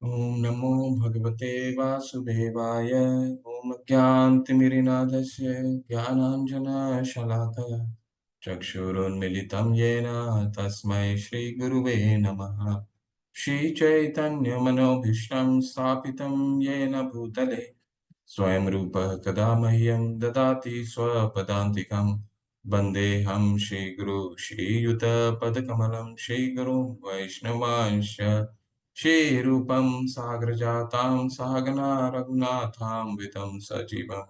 ओम नमो भगवते वासुदेवाय। ओम ज्ञानतिमिरिनाथस्य ज्ञानाञ्जनशलाकया चक्षुरुन्मिलितं येन तस्मै श्रीगुरुवे नमः। श्रीचैतन्यमनोभीष्टं स्थापितं येन भूतले स्वयं रूपः कदा मह्यं ददाति स्वपदान्तिकं। वन्देऽहं श्रीगुरु श्रीयुतपदकमलं श्रीगुरुं वैष्णवांश्च श्रीरूपं साग्रजातां सहगना रघुनाथान्वितं सजीवं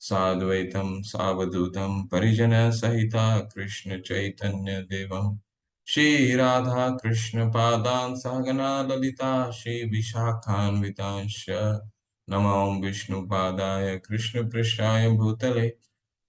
साद्वैतं सावधूतं परिजनसहिता कृष्ण चैतन्य देवं श्रीराधा कृष्ण पादान् सहगना ललिता श्री विशाखान्वितांश्च नमो विष्णुपादाय कृष्णपृष्ठाय भूतले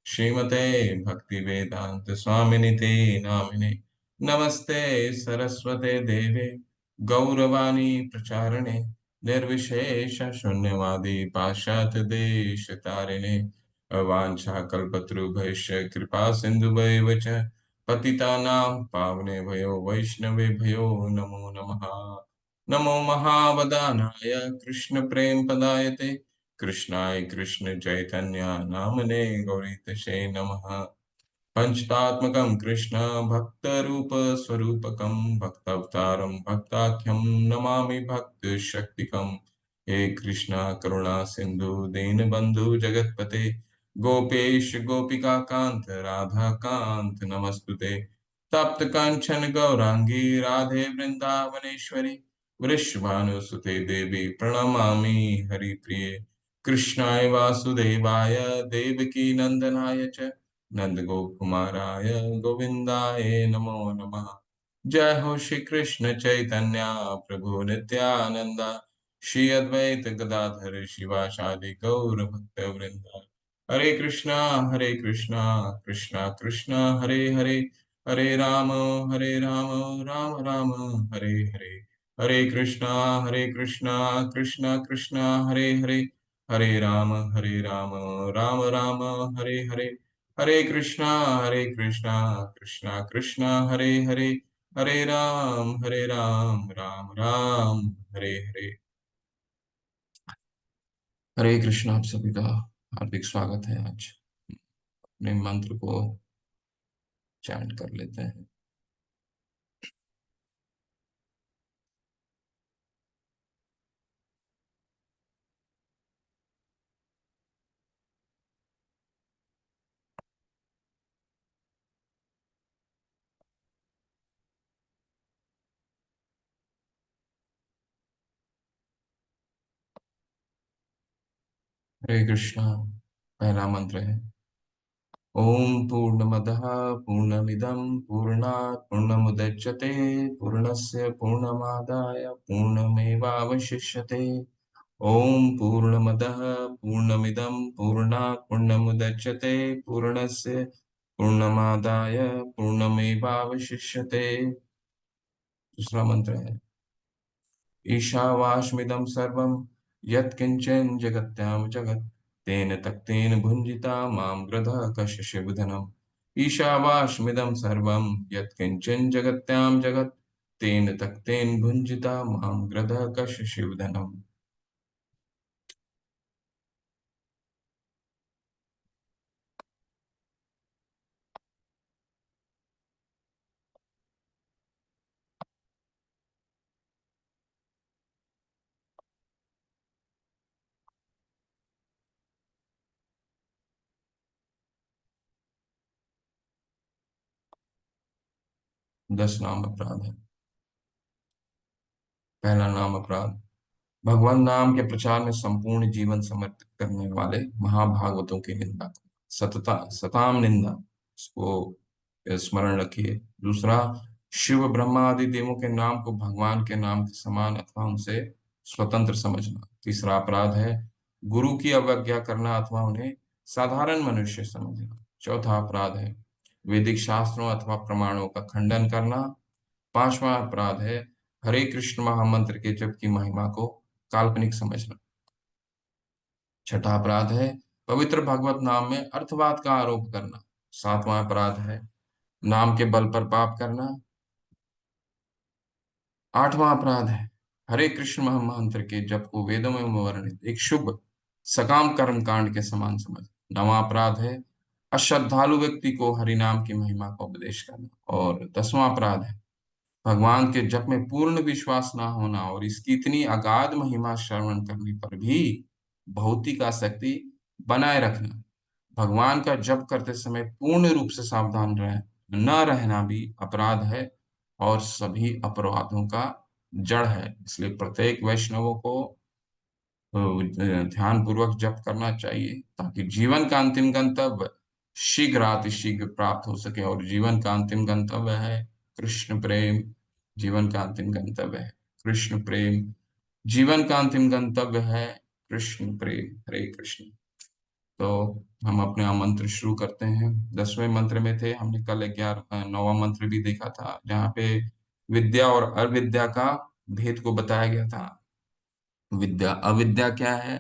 श्रीमते भक्तिवेदांत स्वामिनिते नामिने नमस्ते सरस्वते देवे गौरवाणी प्रचारिणे निर्विशेष शून्यवादी पाश्चात्य देश तारिणे अवांछाकल्पतरुभ्यश्च कृपा सिन्धुभैव च पतितानां पावनेभ्यो वैष्णवेभ्यो नमो नमः। नमो महावदानाय कृष्ण प्रेम पदायते कृष्णाय कृष्ण चैतन्य नामने गौरीतशे नमः। पंचतात्मकं कृष्ण भक्तरूप स्वरूपकं भक्तावतारं भक्ताख्यं नमामि भक्त शक्तिकं। हे कृष्णा करुणा सिंधु दीनबंधु जगतपते गोपेश गोपिका कांत राधा कांत नमस्तुते। तप्त कांचन गौरांगी राधे वृंदावनेश्वरी वृषभानुसुते देवी प्रणमामि हरिप्रिये। कृष्णाय वासुदेवाय देवकी नंदनाय च नंद गोकुमाराय गोविंदाय नमो नमः। जय हो श्री कृष्ण चैतन्य प्रभु नित्यानंद श्री अद्वैत गदाधर शिवासादि गौर भक्त वृंदा। हरे कृष्णा कृष्णा कृष्णा हरे हरे हरे राम राम राम हरे हरे। हरे कृष्णा कृष्णा कृष्णा हरे हरे हरे राम राम राम हरे हरे। हरे कृष्णा कृष्णा कृष्णा हरे हरे हरे राम राम राम हरे हरे। हरे कृष्णा, आप सभी का हार्दिक स्वागत है। आज अपने मंत्र को चैंट कर लेते हैं। हरे कृष्णा। पहला मंत्र है ओम पूर्णमदः पूर्णमिदं पूर्णात् पूर्णमुदच्यते पूर्णस्य पूर्णमादाय पूर्णमेवावशिष्यते। ओम पूर्णमदः पूर्णमिदं पूर्णात् पूर्णमुदच्यते पूर्णस्य पूर्णमादाय पूर्णमेवावशिष्यते। दूसरा मंत्र है ईशावास्मिदं सर्वं यत्किञ्चन जगत्यां जगत् तेन तक्तेन भुञ्जिता मां गृधः कश्यशिवधनम्। ईशावास्मिदं सर्वं यत्किञ्चन जगत्यां जगत् तेन तक्तेन भुञ्जिता मां गृधः कश्यशिवधनम्। 10 नाम अपराध है। पहला नाम अपराध भगवान नाम के प्रचार में संपूर्ण जीवन समर्पित करने वाले महाभागवतों की निंदा सताम निंदा, इसको स्मरण रखिए। दूसरा, शिव ब्रह्मा आदि देवों के नाम को भगवान के नाम के समान अथवा उनसे स्वतंत्र समझना। तीसरा अपराध है गुरु की अवज्ञा करना अथवा उन्हें साधारण मनुष्य समझना। चौथा अपराध है वैदिक शास्त्रों अथवा प्रमाणों का खंडन करना। पांचवा अपराध है हरे कृष्ण महामंत्र के जप की महिमा को काल्पनिक समझना। छठा अपराध है पवित्र भगवत नाम में अर्थवाद का आरोप करना। सातवां अपराध है नाम के बल पर पाप करना। आठवां अपराध है हरे कृष्ण महामंत्र के जप को वेदों में वर्णित एक शुभ सकाम कर्म कांड के समान समझ। नवा अपराध है अश्रद्धालु व्यक्ति को हरि नाम की महिमा का उपदेश करना। और 10वां अपराध है भगवान के जप में पूर्ण विश्वास ना होना और इसकी इतनी अगाध महिमा श्रवण करने पर भी भौतिक आसक्ति बनाए रखना। भगवान का जप करते समय पूर्ण रूप से सावधान रह न रहना भी अपराध है और सभी अपराधों का जड़ है। इसलिए प्रत्येक वैष्णवों को ध्यान पूर्वक जप करना चाहिए ताकि जीवन का अंतिम गंतव्य शीघ्र अतिशीघ्र प्राप्त हो सके। और जीवन का अंतिम गंतव्य है कृष्ण प्रेम। जीवन का अंतिम गंतव्य है कृष्ण प्रेम। जीवन का अंतिम गंतव्य है कृष्ण प्रेम। हरे कृष्ण। तो हम अपने मंत्र शुरू करते हैं। 10वें मंत्र में थे, हमने कल 9वां मंत्र भी देखा था जहाँ पे विद्या और अविद्या का भेद को बताया गया था। विद्या अविद्या क्या है?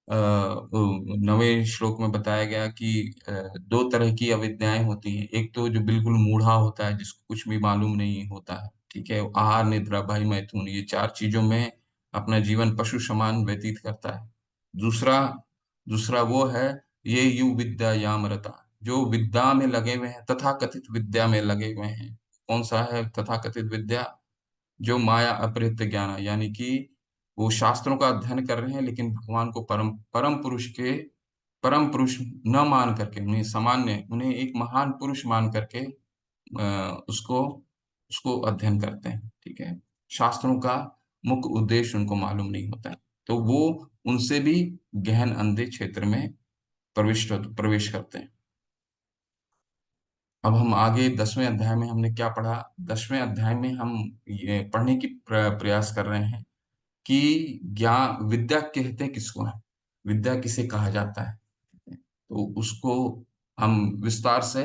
9वें श्लोक में बताया गया कि दो तरह की अविद्याएं होती हैं। एक तो जो बिल्कुल मूढ़ा होता है जिसको कुछ भी मालूम नहीं होता है, ठीक है, आहार निद्रा भय मैथुन ये चार चीजों में अपना जीवन पशु समान व्यतीत करता है। दूसरा दूसरा वो है ये यु विद्या यामरता, जो विद्या में लगे हुए हैं, तथा कथित विद्या में लगे हुए हैं। कौन सा है तथा कथित विद्या? जो माया अपहृत ज्ञान है, यानी कि वो शास्त्रों का अध्ययन कर रहे हैं लेकिन भगवान को परम परम पुरुष न मान करके, उन्हें सामान्य, उन्हें एक महान पुरुष मान करके उसको उसको अध्ययन करते हैं, ठीक है। शास्त्रों का मुख्य उद्देश्य उनको मालूम नहीं होता है, तो वो उनसे भी गहन अंधे क्षेत्र में प्रवेश करते हैं। अब हम आगे 10वें अध्याय में हमने क्या पढ़ा? 10वें अध्याय में हम ये पढ़ने की प्रयास कर रहे हैं कि ज्ञान विद्या कहते किसको है, विद्या किसे कहा जाता है। तो उसको हम विस्तार से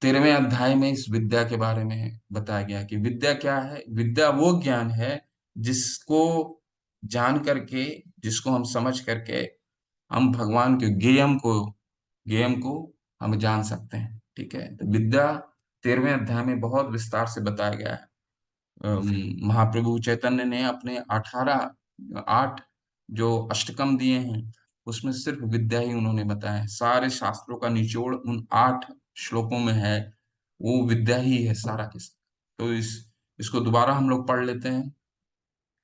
13वें अध्याय में इस विद्या के बारे में बताया गया कि विद्या क्या है। विद्या वो ज्ञान है जिसको जान करके, जिसको हम समझ करके हम भगवान के गेयम को हम जान सकते हैं, ठीक है। तो विद्या 13वें अध्याय में बहुत विस्तार से बताया गया है। महाप्रभु चैतन्य ने अपने 8 जो अष्टकम दिए हैं उसमें सिर्फ विद्या ही उन्होंने बताया है। सारे शास्त्रों का निचोड़ उन 8 श्लोकों में है, वो विद्या ही है सारा किस। तो इसको दोबारा हम लोग पढ़ लेते हैं।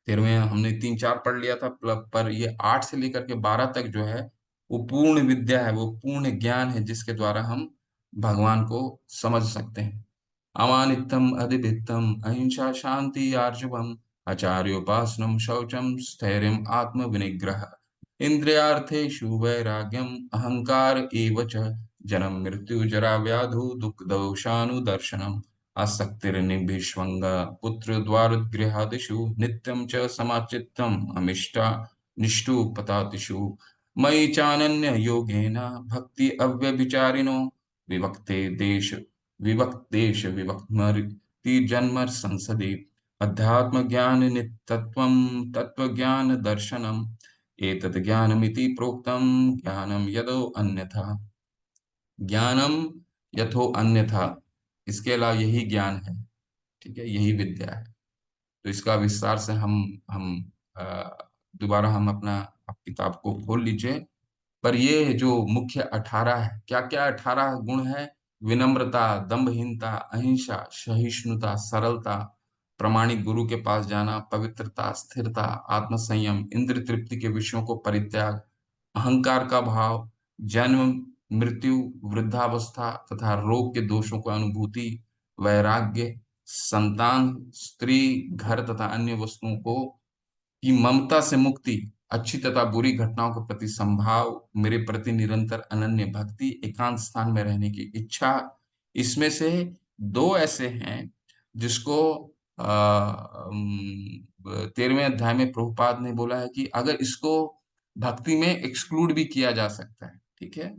13वें हमने 3-4 पढ़ लिया था, पर ये 8 से लेकर के 12 तक जो है वो पूर्ण विद्या है, वो पूर्ण ज्ञान है जिसके द्वारा हम भगवान को समझ सकते हैं। अमानित्यम अधिभित्तम अहिंसा शांति आर्जवम आचार्योपासनम शौचम स्थैर्यम आत्म विनिग्रह इंद्रियार्थेषु वैराग्यम अहंकार एव च जन्म मृत्यु जरा व्याधु दुख दोषानुदर्शनम आसक्तिर्निभिष्वंग पुत्र द्वारगृहादिषु नित्यं च समाचित्तम अमिष्टा निष्ठुपतातिषु मयि चानन्य योगेन भक्ति अव्यभिचारिणो विवक्ते देश विवक्मर्ति जन्मर संसदि अध्यात्म ज्ञान नित्यत्वं तत्व ज्ञान दर्शनम एतद् ज्ञानमिति प्रोक्तम ज्ञानम यदो अन्यथा। ज्ञानम यथो अन्यथा, इसके अलावा यही ज्ञान है, ठीक है, यही विद्या है। तो इसका विस्तार से हम अ, दोबारा हम अपना आप किताब को खोल लीजिए। पर ये जो मुख्य 18 है, क्या क्या 18 गुण है? विनम्रता, दंभहीनता, अहिंसा, सहिष्णुता, सरलता, प्रामाणिक गुरु के पास जाना, पवित्रता, स्थिरता, आत्मसंयम, इंद्र तृप्ति के विषयों को परित्याग, अहंकार का भाव, जन्म मृत्यु वृद्धावस्था तथा रोग के दोषों को अनुभूति, वैराग्य, संतान, स्त्री, घर तथा अन्य वस्तुओं को की ममता से मुक्ति, अच्छी तथा बुरी घटनाओं के प्रति संभाव, मेरे प्रति निरंतर अनन्य भक्ति, एकांत स्थान में रहने की इच्छा। इसमें से दो ऐसे हैं जिसको 13वें अध्याय में प्रभुपाद ने बोला है कि अगर इसको भक्ति में एक्सक्लूड भी किया जा सकता है, ठीक है।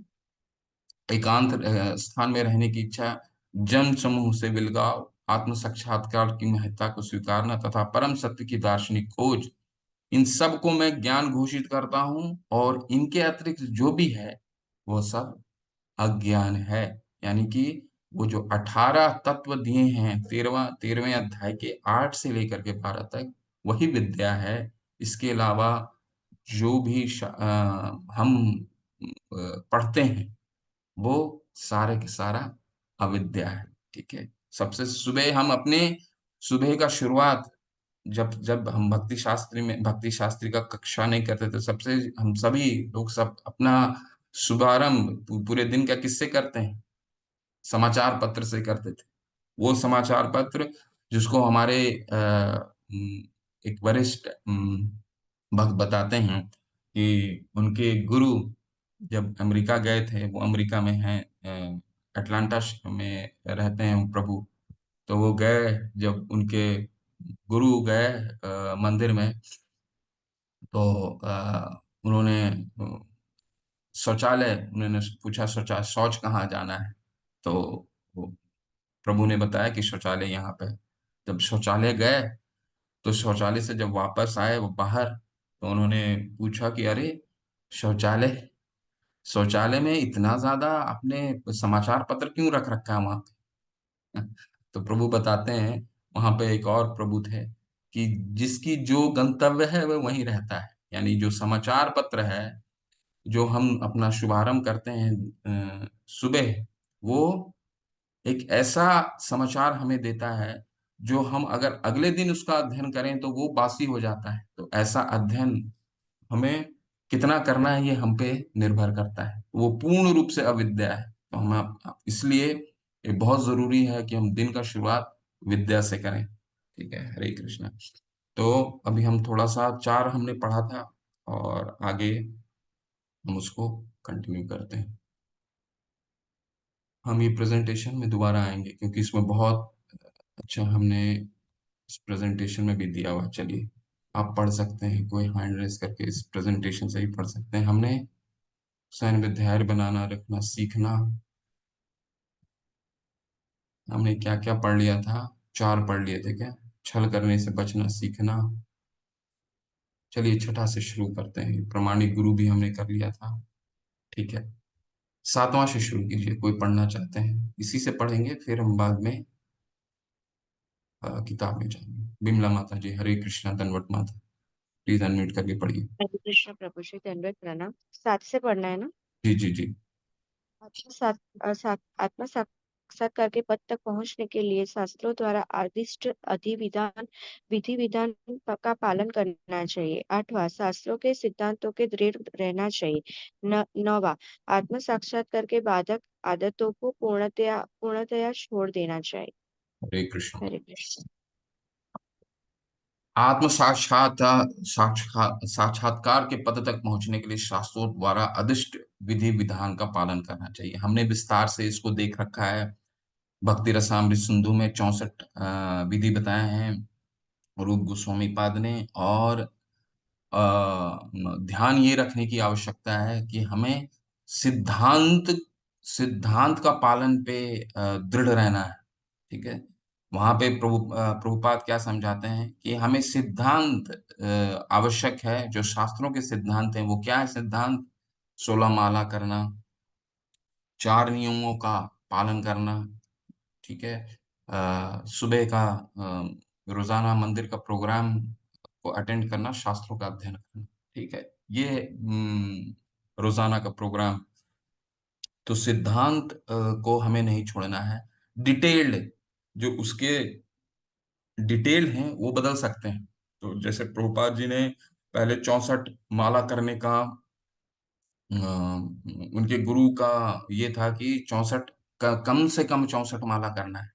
एकांत स्थान में रहने की इच्छा, जन समूह से विलगाव, आत्म साक्षात्कार की महत्ता को स्वीकारना तथा परम सत्य की दार्शनिक खोज, इन सब को मैं ज्ञान घोषित करता हूं और इनके अतिरिक्त जो भी है वो सब अज्ञान है। यानी कि वो जो 18 तत्व दिए हैं 13वें अध्याय के 8 से लेकर के 12 तक, वही विद्या है। इसके अलावा जो भी हम पढ़ते हैं वो सारे के सारा अविद्या है। ठीक है। सबसे सुबह हम अपने सुबह का शुरुआत, जब जब हम भक्ति शास्त्री का कक्षा नहीं करते थे, सबसे हम सभी लोग सब अपना शुभारंभ पूरे दिन का किससे करते हैं? समाचार पत्र से करते थे। वो समाचार पत्र जिसको हमारे एक वरिष्ठ भक्त बताते हैं कि उनके गुरु जब अमेरिका गए थे, वो अमेरिका में हैं, अटलांटा में रहते हैं प्रभु। तो वो गए, जब उनके गुरु गए मंदिर में, तो उन्होंने शौचालय, उन्होंने पूछा शौच कहाँ जाना है? तो वो प्रभु ने बताया कि शौचालय यहाँ पे है। जब शौचालय गए, तो शौचालय से जब वापस आए वो बाहर, तो उन्होंने पूछा कि अरे, शौचालय शौचालय में इतना ज्यादा आपने समाचार पत्र क्यों रख रखा है वहां पे? तो प्रभु बताते हैं, वहां पे एक और प्रभु थे कि जिसकी जो गंतव्य है वह वहीं रहता है। यानी जो समाचार पत्र है, जो हम अपना शुभारंभ करते हैं सुबह, वो एक ऐसा समाचार हमें देता है जो हम अगर अगले दिन उसका अध्ययन करें तो वो बासी हो जाता है। तो ऐसा अध्ययन हमें कितना करना है ये हम पे निर्भर करता है। वो पूर्ण रूप से अविद्या है। तो इसलिए ये बहुत जरूरी है कि हम दिन का शुरुआत विद्या से करें। ठीक है। हरे कृष्णा। तो अभी हम थोड़ा सा चार हमने पढ़ा था, और आगे हम उसको कंटिन्यू करते हैं। हम ये प्रेजेंटेशन में दोबारा आएंगे क्योंकि इसमें बहुत अच्छा हमने इस प्रेजेंटेशन में भी दिया हुआ है। चलिए, आप पढ़ सकते हैं, कोई हैंड रेस करके इस प्रेजेंटेशन से ही पढ़ सकते हैं। हमने सैन्य में धैर्य बनाना रखना सीखना, हमने क्या क्या पढ़ लिया था? चार पढ़ लिए थे क्या? छल करने से बचना सीखना। चलिए छठा से शुरू करते हैं। प्रमाणिक गुरु भी हमने कर लिया था। ठीक है। सातवां से शुरू कीजिए, कोई पढ़ना चाहते हैं इसी से पढ़ेंगे, फिर हम बाद में किताब में जाएंगे। बिमला माता जी, हरे कृष्णा। दंडवत माता, प्लीज अनम्यूट करके पढ़िए। हरे कृष्ण प्रभु जी, दंडवत प्रणाम। साथ से पढ़ना है ना? जी जी जी। आत्मा साक्षात्कार के पद तक पहुंचने के लिए शास्त्रों द्वारा आदिष्ट अधिविधान विधि विधान का पालन करना चाहिए। आठवां, शास्त्रों के सिद्धांतों के दृढ़ रहना चाहिए। नौवां, आत्म साक्षात्कार के बाधक आदतों को पूर्णतया छोड़ देना चाहिए। हरे कृष्ण। हरे कृष्ण। आत्म साक्षात्कार के पद तक पहुंचने के लिए शास्त्रों द्वारा अधिष्ट विधि विधान का पालन करना चाहिए। हमने विस्तार से इसको देख रखा है। भक्ति रसामृत सिंधु में 64 विधि बताए हैं रूप गोस्वामी पाद ने। और ध्यान ये रखने की आवश्यकता है कि हमें सिद्धांत सिद्धांत का पालन पे दृढ़ रहना है। ठीक है। वहां पे प्रभुपाद क्या समझाते हैं कि हमें सिद्धांत आवश्यक है। जो शास्त्रों के सिद्धांत हैं वो क्या है? सिद्धांत 16 माला करना, चार नियमों का पालन करना। ठीक है। सुबह का रोजाना मंदिर का प्रोग्राम को अटेंड करना, शास्त्रों का अध्ययन करना। ठीक है। ये रोजाना का प्रोग्राम। तो सिद्धांत को हमें नहीं छोड़ना है। डिटेल्ड जो उसके डिटेल हैं वो बदल सकते हैं। तो जैसे प्रभुपाद जी ने पहले 64 माला करने का, उनके गुरु का ये था कि 64 का कम से कम 64 माला करना है।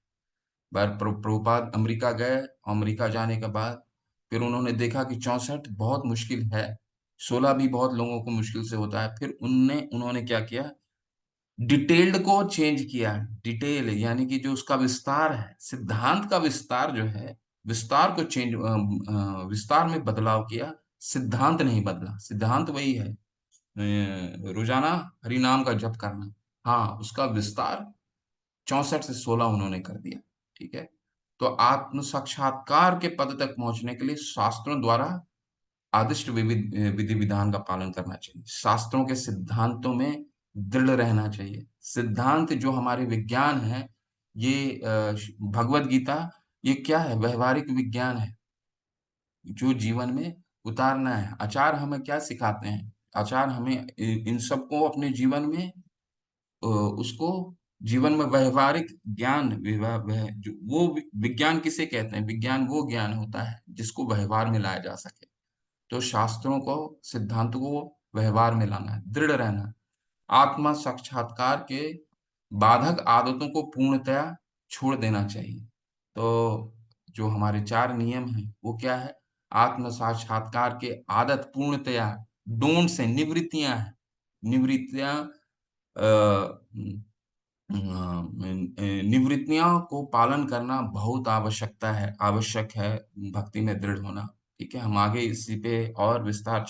बार प्रभुपाद अमेरिका गए। अमेरिका जाने के बाद फिर उन्होंने देखा कि 64 बहुत मुश्किल है, 16 भी बहुत लोगों को मुश्किल से होता है। फिर उन्होंने क्या किया? डिटेल्ड को चेंज किया। डिटेल यानी कि जो उसका विस्तार है, सिद्धांत का विस्तार जो है, विस्तार को विस्तार में बदलाव किया। सिद्धांत नहीं बदला। सिद्धांत वही है, रोजाना हरि नाम का जप करना। हाँ, उसका विस्तार 64 से 16 उन्होंने कर दिया। ठीक है। तो आत्म साक्षात्कार के पद तक पहुंचने के लिए शास्त्रों द्वारा आदिष्ट विधि विधान का पालन करना चाहिए। शास्त्रों के सिद्धांतों में दृढ़ रहना चाहिए। सिद्धांत जो हमारे विज्ञान है, ये भगवत गीता, ये क्या है? व्यवहारिक विज्ञान है। जो जीवन में उतारना है। आचार हमें क्या सिखाते हैं? आचार हमें इन सबको अपने जीवन में उसको जीवन में व्यवहारिक ज्ञान जो वो विज्ञान किसे कहते हैं? विज्ञान वो ज्ञान होता है जिसको व्यवहार में लाया जा सके। तो शास्त्रों को, सिद्धांतों को व्यवहार में लाना है, दृढ़ रहना, आत्मा साक्षात्कार के बाधक आदतों को पूर्णतया छोड़ देना चाहिए। तो जो हमारे चार नियम हैं वो क्या है? आत्म साक्षात्कार के आदत पूर्णतया, डोंट से निवृत्तियां हैं। निवृत्तियां निवृत्तियों को पालन करना बहुत आवश्यक है भक्ति में दृढ़ होना। ठीक है, हम आगे इसी पे और विस्तार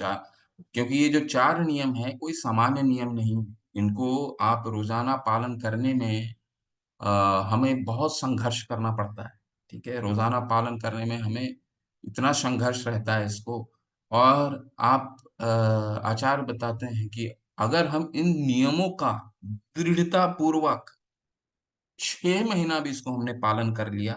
क्योंकि ये जो चार नियम है कोई सामान्य नियम नहीं। इनको आप रोजाना पालन करने में हमें बहुत संघर्ष करना पड़ता है। ठीक है, रोजाना पालन करने में हमें इतना संघर्ष रहता है इसको। और आप आचार्य बताते हैं कि अगर हम इन नियमों का दृढ़ता पूर्वक 6 महीना भी इसको हमने पालन कर लिया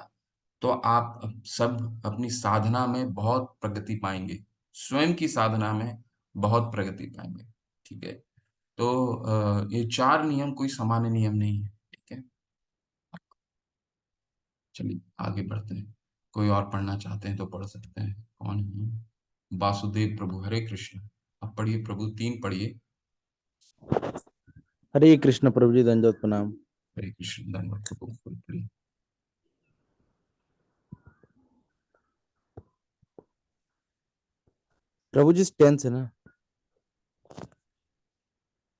तो आप सब अपनी साधना में बहुत प्रगति पाएंगे, स्वयं की साधना में बहुत प्रगति पाएंगे। ठीक है, तो ये चार नियम कोई सामान्य नियम नहीं है। ठीक है, चलिए आगे बढ़ते हैं। कोई और पढ़ना चाहते हैं तो पढ़ सकते हैं। कौन है? वासुदेव प्रभु, हरे कृष्ण। अब पढ़िए प्रभु, 3 पढ़िए। हरे कृष्ण प्रभु जी, दंडवत प्रणाम। हरे कृष्ण, धन्यवाद प्रभु, पढ़िए। प्रभु जी 10 से ना?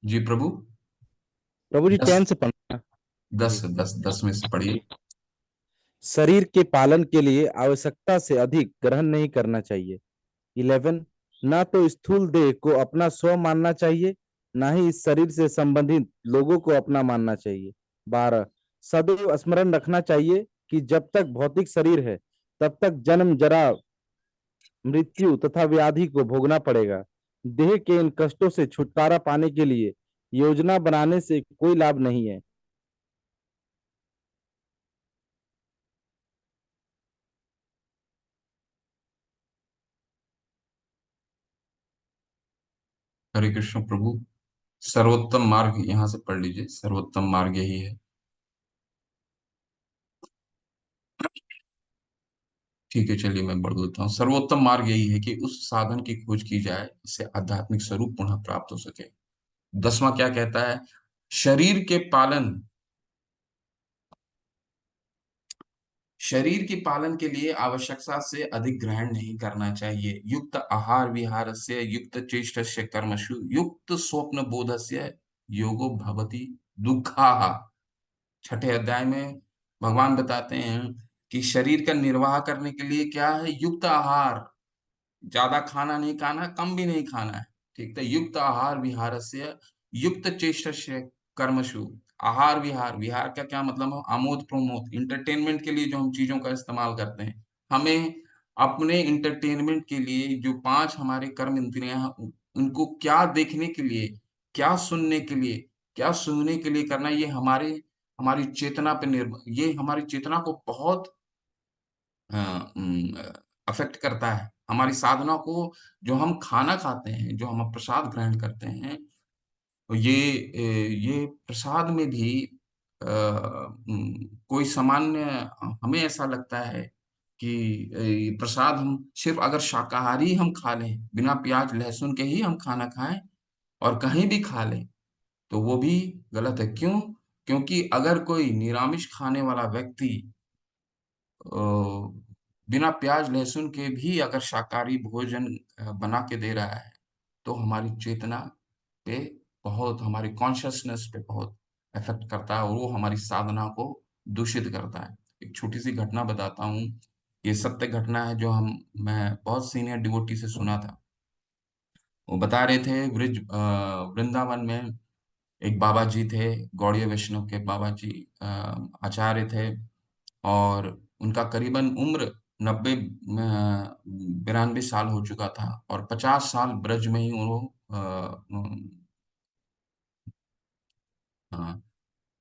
जी प्रभु। प्रभु जी 10, 10 से पढ़ना। 10, 10, 10 में से पढ़िए। शरीर के पालन के लिए आवश्यकता से अधिक ग्रहण नहीं करना चाहिए। 11, ना तो स्थूल देह को अपना स्व मानना चाहिए, ना ही इस शरीर से संबंधित लोगों को अपना मानना चाहिए। 12, सदैव स्मरण रखना चाहिए कि जब तक भौतिक शरीर है तब तक जन्म, जरा, मृत्यु तथा व्याधि को भोगना पड़ेगा। देह के इन कष्टों से छुटकारा पाने के लिए योजना बनाने से कोई लाभ नहीं है। हरे कृष्ण प्रभु। सर्वोत्तम मार्ग यहाँ से पढ़ लीजिए, सर्वोत्तम मार्ग यही है। ठीक है, चलिए मैं बढ़ देता हूँ। सर्वोत्तम मार्ग यही है कि उस साधन की खोज की जाए जिससे आध्यात्मिक स्वरूप पुनः प्राप्त हो सके। 10वां क्या कहता है? शरीर के पालन शरीर के पालन के लिए आवश्यकता से अधिक ग्रहण नहीं करना चाहिए। युक्त आहार विहारस्य, युक्त चेष्टस्य कर्मसु, युक्त स्वप्न बोधस्य योगो भवति दुःखाः। छठे अध्याय में भगवान बताते हैं कि शरीर का निर्वाह करने के लिए क्या है? युक्त आहार, ज्यादा खाना नहीं खाना, कम भी नहीं खाना है। ठीक है, युक्त आहार विहारस्य, युक्त चेष्टस्य कर्मसु। आहार विहार, विहार का क्या मतलब है? आमोद प्रमोद, इंटरटेनमेंट के लिए जो हम चीजों का इस्तेमाल करते हैं। हमें अपने इंटरटेनमेंट के लिए जो 5 हमारे कर्म इंद्रियां हैं उनको क्या देखने के लिए, क्या सुनने के लिए, क्या सुनने के लिए करना, ये हमारी चेतना पे निर्भर, ये हमारी चेतना को बहुत अफेक्ट करता है। हमारी साधना को, जो हम खाना खाते हैं, जो हम प्रसाद ग्रहण करते हैं, तो ये प्रसाद में भी कोई सामान्य, हमें ऐसा लगता है कि ये प्रसाद हम सिर्फ अगर शाकाहारी हम खा लें, बिना प्याज लहसुन के ही हम खाना खाएं और कहीं भी खा लें तो वो भी गलत है। क्यों? क्योंकि अगर कोई निरामिष खाने वाला व्यक्ति अ, बिना प्याज लहसुन के भी अगर शाकाहारी भोजन बना के दे रहा है तो हमारी चेतना पे बहुत, हमारी कॉन्शसनेस पे बहुत इफेक्ट करता है और वो हमारी साधना को दूषित करता है। एक छोटी सी घटना बताता हूँ, ये सत्य घटना है जो हम मैं बहुत सीनियर डिवोटी से सुना था। वो बता रहे थे वृंदावन में एक बाबा जी थे, गौड़ीय वैष्णव के बाबा जी, आचार्य थे। और उनका करीबन उम्र 90 92 साल हो चुका था और 50 साल ब्रज में ही वो अ,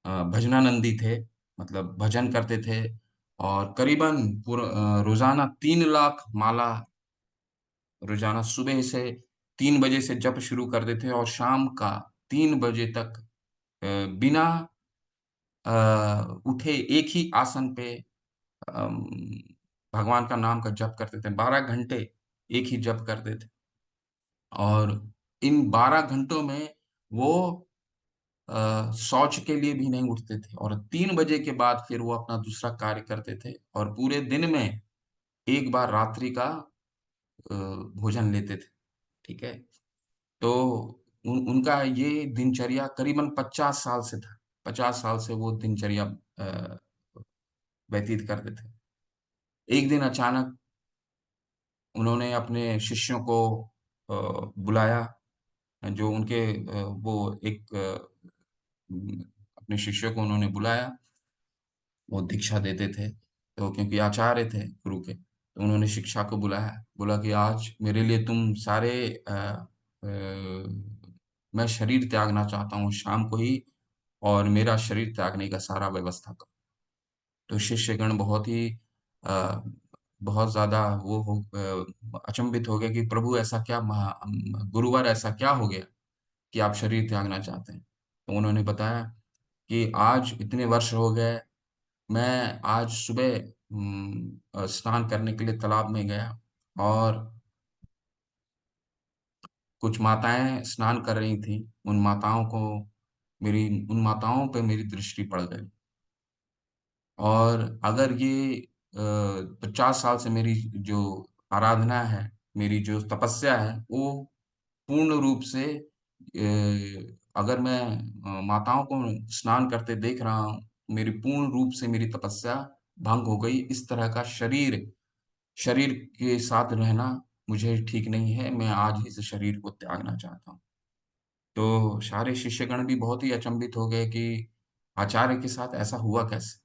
भजनानंदी थे, मतलब भजन करते थे। और करीबन रोजाना 3 लाख माला रोजाना सुबह से 3 बजे से जप शुरू कर देते थे और शाम का 3 बजे तक बिना उठे एक ही आसन पे अम, भगवान का नाम का जप करते थे। 12 घंटे एक ही जप करते थे और इन 12 घंटों में वो शौच के लिए भी नहीं उठते थे और 3 बजे के बाद फिर वो अपना दूसरा कार्य करते थे और पूरे दिन में एक बार रात्रि का भोजन लेते थे, ठीक है? तो उनका ये दिनचर्या करीबन 50 साल से था। 50 साल से वो दिनचर्या व्यतीत करते थे। एक दिन अचानक उन्होंने अपने शिष्यों को बुलाया, जो उनके वो एक अपने शिष्यों को उन्होंने बुलाया, वो दीक्षा देते थे, तो क्योंकि आचार्य थे गुरु के, तो उन्होंने शिक्षा को बुलाया, बोला कि आज मेरे लिए तुम सारे मैं शरीर त्यागना चाहता हूँ शाम को ही और मेरा शरीर त्यागने का सारा व्यवस्था करो। तो शिष्यगण बहुत ही अ, बहुत ज़्यादा अचंभित हो गए कि प्रभु ऐसा क्या गुरुवर ऐसा क्या हो गया कि आप शरीर त्यागना चाहते हैं? तो उन्होंने बताया कि आज इतने वर्ष हो गए, मैं आज सुबह स्नान करने के लिए तालाब में गया और कुछ माताएँ स्नान कर रही थीं, उन माताओं पे मेरी दृष्टि पड़ गई और अगर ये 50 साल से मेरी जो आराधना है, मेरी जो तपस्या है, वो पूर्ण रूप से अगर मैं माताओं को स्नान करते देख रहा हूँ, मेरी पूर्ण रूप से मेरी तपस्या भंग हो गई। इस तरह का शरीर शरीर के साथ रहना मुझे ठीक नहीं है, मैं आज ही इस शरीर को त्यागना चाहता हूँ। तो सारे शिष्यगण भी बहुत ही अचंभित हो गए कि आचार्य के साथ ऐसा हुआ कैसे?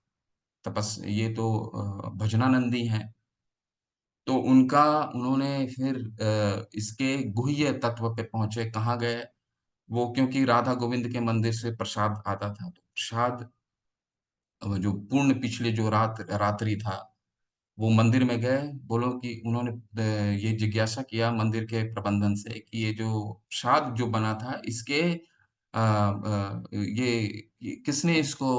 ये तो भजनानंदी हैं। तो उन्होंने फिर इसके गुह्य तत्व पे पहुँचे, कहाँ गए? वो क्योंकि राधा गोविंद के मंदिर से प्रसाद आता था, तो प्रसाद जो पूर्ण पिछले जो रात्रि था, वो मंदिर में गए, बोलो कि उन्होंने ये जिज्ञासा किया मंदिर के प्रबंधन से कि ये जो प्रसाद जो बना था, इसके ये किसने इसको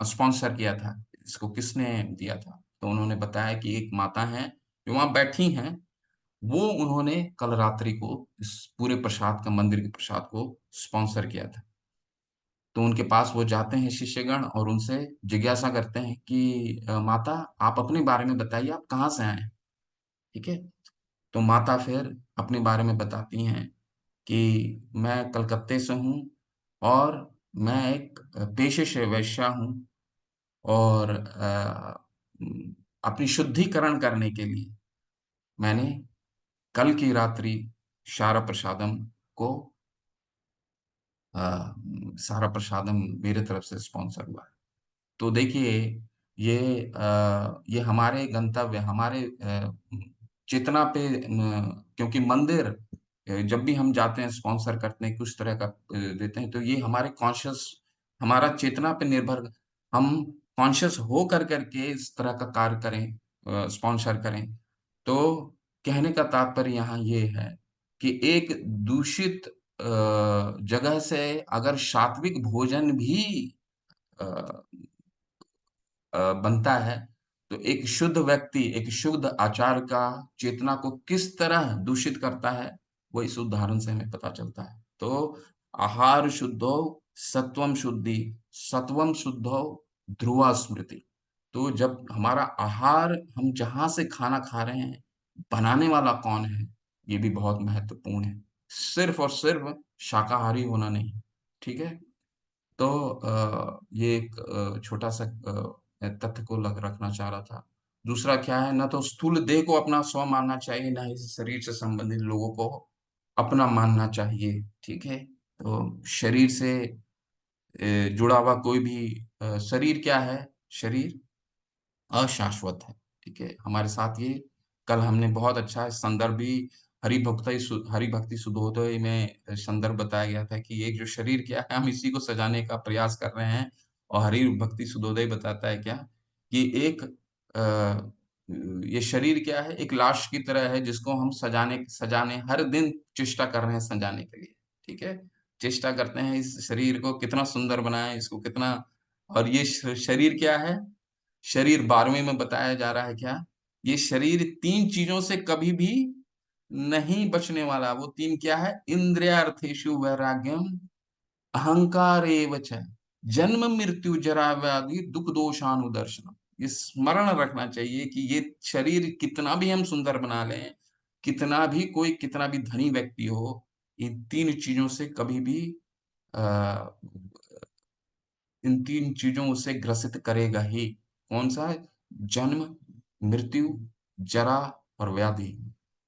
स्पॉन्सर किया था? इसको किसने दिया था? तो उन्होंने बताया कि एक माता हैं, जो वहाँ बैठी हैं, वो उन्होंने कल रात्रि को इस पूरे प्रसाद का मंदिर के प्रसाद को स्पॉन्सर किया था। तो उनके पास वो जाते हैं शिष्यगण और उनसे जिज्ञासा करते हैं कि माता आप अपने बारे में बताइए, आप कहाँ से आए हैं? ठीक है? तो माता फिर अपने बारे में बताती हैं कि मैं कलकत्ते से हूँ और मैं एक पेशे से वैश्या हूँ और अपनी शुद्धिकरण करने के लिए मैंने कल की रात्रि शारा प्रसादम को सारा प्रसादम मेरे तरफ से स्पॉन्सर हुआ है। तो देखिए ये हमारे गंतव्य हमारे चेतना पे क्योंकि मंदिर जब भी हम जाते हैं स्पॉन्सर करते हैं कुछ तरह का देते हैं तो ये हमारा चेतना पे निर्भर हम कॉन्शियस हो करके इस तरह का कार्य करें स्पॉन्सर करें तो कहने का तात्पर्य यहाँ ये है कि एक दूषित जगह से अगर सात्विक भोजन भी अ, बनता है, तो एक शुद्ध व्यक्ति, एक शुद्ध आचार का चेतना को किस तरह दूषित करता है, वो इस उदाहरण से हमें पता चलता है। तो आहार शुद्धौ सत्वम शुद्धि, सत्वम शुद्धौ ध्रुवा स्मृति। तो जब हमारा आहार हम जहाँ से खाना खा रहे हैं, बनाने वाला कौन है, ये भी बहुत महत्वपूर्ण है। सिर्फ और सिर्फ शाकाहारी होना नहीं, ठीक है? तो ये एक छोटा-सा तथ्य को लग रखना चाह रहा था। दूसरा क्या है, ना तो स्थूल देह को अपना स्व मानना चाहिए, ना ही शरीर से संबंधित लोगों को अपना मानना चाहिए, ठीक है? तो शरीर से जुड़ा हुआ कोई भी शरीर क्या है? शरीर अशाश्वत है, ठीक है? हमारे साथ ये कल हमने बहुत अच्छा संदर्भ भी हरि भक्ति सुधोदय में संदर्भ बताया गया था कि एक जो शरीर क्या है, हम इसी को सजाने का प्रयास कर रहे हैं और हरि भक्ति सुधोदय बताता है क्या? कि एक ये शरीर क्या है, एक लाश की तरह है जिसको हम सजाने सजाने हर दिन चेष्टा कर रहे हैं सजाने के लिए, ठीक है। चेष्टा करते हैं इस शरीर को कितना सुंदर बनाएं, इसको कितना। और ये शरीर क्या है, शरीर 12वें में बताया जा रहा है क्या, ये शरीर 3 चीजों से कभी भी नहीं बचने वाला। वो 3 क्या है, इंद्रियार्थेषु वैराग्यम, अहंकार एव च, जन्म मृत्यु जरा व्याधि दुख दोषानुदर्शनम। ये स्मरण रखना चाहिए कि ये शरीर कितना भी हम सुंदर बना लें, कितना भी कोई कितना भी धनी व्यक्ति हो, इन 3 चीजों से कभी भी आ, इन 3 चीजों से ग्रसित करेगा ही। कौन सा है, जन्म, मृत्यु, जरा और व्याधि,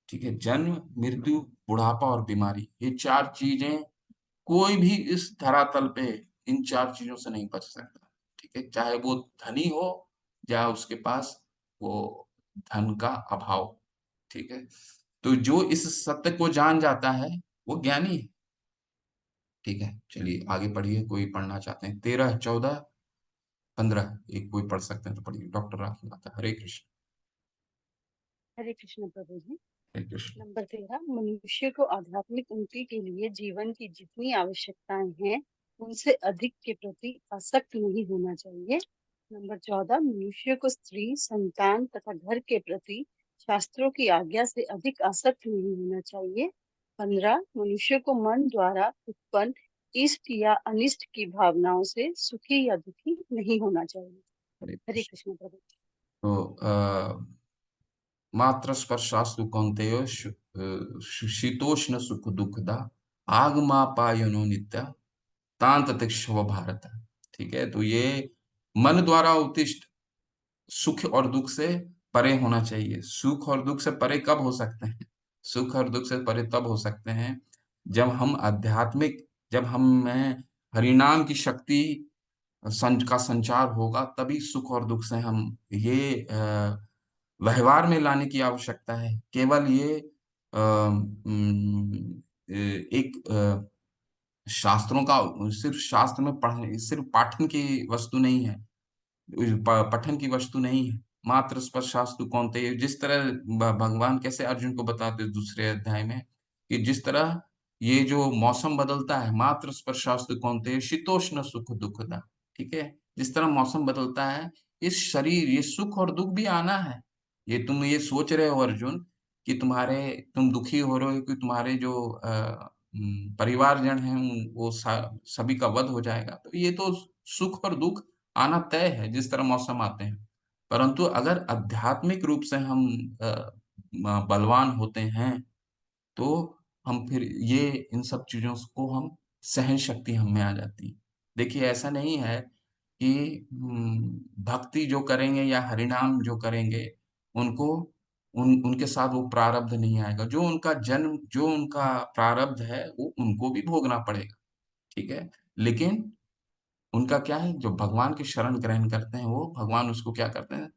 ठीक है। जन्म, मृत्यु, बुढ़ापा और बीमारी, ये 4 चीजें कोई भी इस धरातल पे इन 4 चीजों से नहीं बच सकता, ठीक है। चाहे वो धनी हो या उसके पास वो धन का अभाव, ठीक है। तो जो इस सत्य को जान जाता है वो ज्ञानी है, ठीक है। चलिए आगे पढ़िए, कोई पढ़ना चाहते हैं, 13, 14, 15, एक कोई पढ़ सकते हैं तो पढ़िए। डॉक्टर राखी माता, हरे कृष्ण। हरे कृष्ण प्रभु जी। हरे कृष्ण। नंबर 13, मनुष्य को आध्यात्मिक उन्नति के लिए जीवन की जितनी आवश्यकताएं हैं उनसे अधिक के प्रति आसक्त नहीं होना चाहिए। नंबर 14, मनुष्य को स्त्री, संतान तथा घर के प्रति शास्त्रों की आज्ञा से अधिक आसक्त नहीं होना चाहिए। 15, मनुष्य को मन द्वारा उत्पन्न इष्ट या अनिष्ट की भावनाओं से सुखी या दुखी नहीं होना चाहिए। हरे हरे कृष्ण। कृष्ण प्रभु। तो मात्र स्पर्शास्तु कौन्तेय शीतोष्ण सुख दुखदा आगमापायनो नित्य तांत तिष्ठव भारत, ठीक है। तो ये मन द्वारा उत्तिष्ठ सुख और दुख से परे होना चाहिए। सुख और दुख से परे कब हो सकते हैं, सुख और दुख से परे तब हो सकते हैं जब हम आध्यात्मिक, जब हम में हरिनाम की शक्ति का संचार होगा, तभी सुख और दुख से हम ये व्यवहार में लाने की आवश्यकता है। केवल ये एक शास्त्रों का, सिर्फ शास्त्र में पढ़ने, सिर्फ पाठन की वस्तु नहीं है, पठन की वस्तु नहीं है। मात्र स्पर्शास्तु कौन्तेय, जिस तरह भगवान कैसे अर्जुन को बताते दूसरे अध्याय में कि जिस तरह ये जो मौसम बदलता है, मात्र स्पर्शास्तु कौन्तेय शीतोष्ण सुख दुखदा, ठीक है। जिस तरह मौसम बदलता है, इस शरीर, ये सुख और दुख भी आना है। ये तुम ये सोच रहे हो अर्जुन कि तुम दुखी हो रहे हो कि तुम्हारे जो परिवारजन हैं वो सभी का वध हो जाएगा, तो ये तो सुख और दुख आना तय है जिस तरह मौसम आते हैं। परंतु अगर आध्यात्मिक रूप से हम बलवान होते हैं तो हम फिर ये इन सब चीजों को हम सहन शक्ति हम में आ जाती है। देखिए ऐसा नहीं है कि भक्ति जो करेंगे या हरिनाम जो करेंगे उनको उनके साथ वो प्रारब्ध नहीं आएगा। जो उनका जन्म, जो उनका प्रारब्ध है वो उनको भी भोगना पड़ेगा, ठीक है। लेकिन उनका क्या है, जो भगवान की शरण ग्रहण करते हैं वो भगवान उसको क्या करते हैं,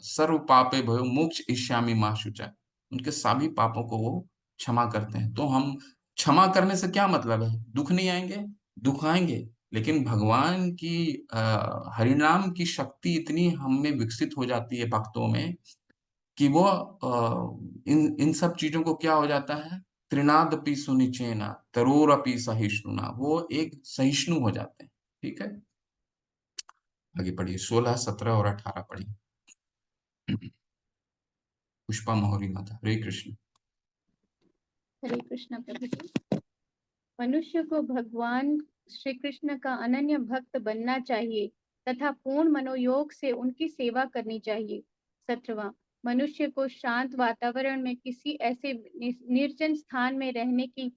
सर्व पापे भयो मोक्ष इष्यामि मा शुचा, उनके सभी पापों को वो क्षमा करते हैं। तो हम क्षमा करने से क्या मतलब है, दुख नहीं आएंगे, दुख आएंगे, लेकिन भगवान की हरिनाम की शक्ति इतनी हम में विकसित हो जाती है भक्तों में कि वो इन इन सब चीजों को क्या हो जाता है, त्रिनादपि सुनिचेना तरोरपि सहिष्णुना, वो एक सहिष्णु हो जाते हैं, ठीक है। आगे पढ़िए, 16, 17 और 18 पढ़िए। पुष्पा मौर्य माता, हरे कृष्ण। हरे कृष्ण प्रभु जी। मनुष्य को भगवान श्री कृष्ण का अनन्य भक्त बनना चाहिए तथा पूर्ण मनोयोग से उनकी सेवा करनी चाहिए। 17वां, मनुष्य को शांत वातावरण में किसी ऐसे निर्जन स्थान में रहने की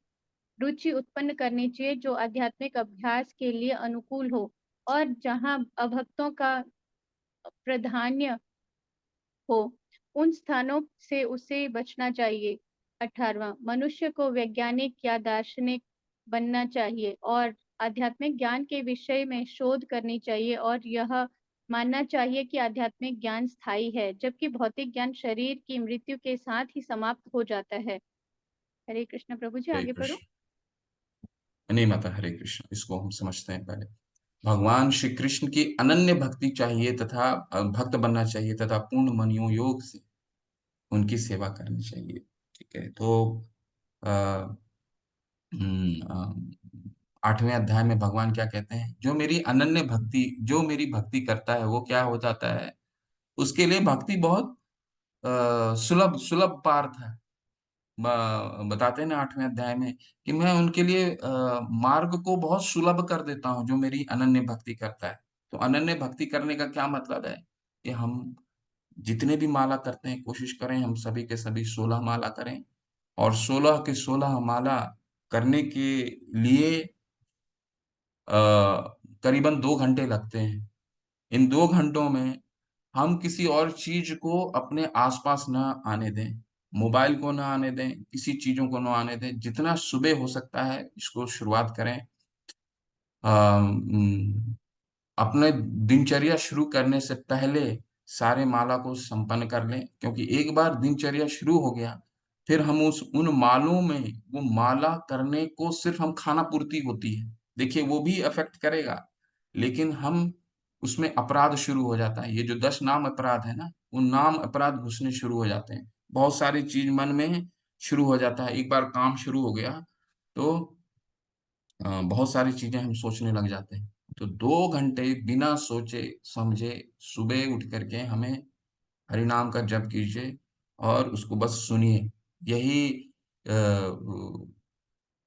रुचि उत्पन्न करनी चाहिए जो आध्यात्मिक अभ्यास के लिए अनुकूल हो और जहां अभक्तों का प्राधान्य हो, उन स्थानों से उसे बचना चाहिए। 18वां, मनुष्य को वैज्ञानिक या दार्शनिक बनना चाहिए और आध्यात्मिक ज्ञान के विषय में शोध करनी चाहिए और यह मानना चाहिए कि आध्यात्मिक ज्ञान स्थायी है, जबकि भौतिक ज्ञान शरीर की मृत्यु के साथ ही समाप्त हो जाता है। हरे कृष्ण प्रभु जी, हरे आगे पढ़ो। कृष्ण। नहीं माता, हरे कृष्ण, इसको हम समझते हैं पहले। भगवान श्री कृष्ण की अनन्य भक्ति चाहिए तथा भक्त बनना चाहिए तथा पूर्ण मनोयोग से उनकी सेवा करनी चाहिए। ठीक है, तो अ, 8वें अध्याय में भगवान क्या कहते हैं, जो मेरी भक्ति करता है वो क्या हो जाता है, उसके लिए भक्ति बहुत सुलभ सुलभ पार्थ है। बताते हैं ना 8वें अध्याय में कि मैं उनके लिए मार्ग को बहुत सुलभ कर देता हूँ जो मेरी अनन्य भक्ति करता है। तो अनन्य भक्ति करने का क्या मतलब है कि हम जितने भी माला करते हैं कोशिश करें हम सभी के सभी 16 माला करें, और 16 के 16 माला करने के लिए करीबन 2 घंटे लगते हैं। इन 2 घंटों में हम किसी और चीज को अपने आसपास ना आने दें, मोबाइल को ना आने दें, किसी चीजों को ना आने दें। जितना सुबह हो सकता है इसको शुरुआत करें। अपने दिनचर्या शुरू करने से पहले सारे माला को संपन्न कर लें, क्योंकि एक बार दिनचर्या शुरू हो गया फिर हम उन मालों में वो माला करने को सिर्फ हम खाना पूर्ति होती है, देखिए वो भी अफेक्ट करेगा, लेकिन हम उसमें अपराध शुरू हो जाता है। ये जो 10 नाम अपराध है ना, वो नाम अपराध घुसने शुरू हो जाते हैं। बहुत सारी चीज मन में शुरू हो जाता है, एक बार काम शुरू हो गया तो बहुत सारी चीजें हम सोचने लग जाते हैं। तो 2 घंटे बिना सोचे समझे सुबह उठ करके हमें हरि नाम का जप कीजिए और उसको बस सुनिए। यही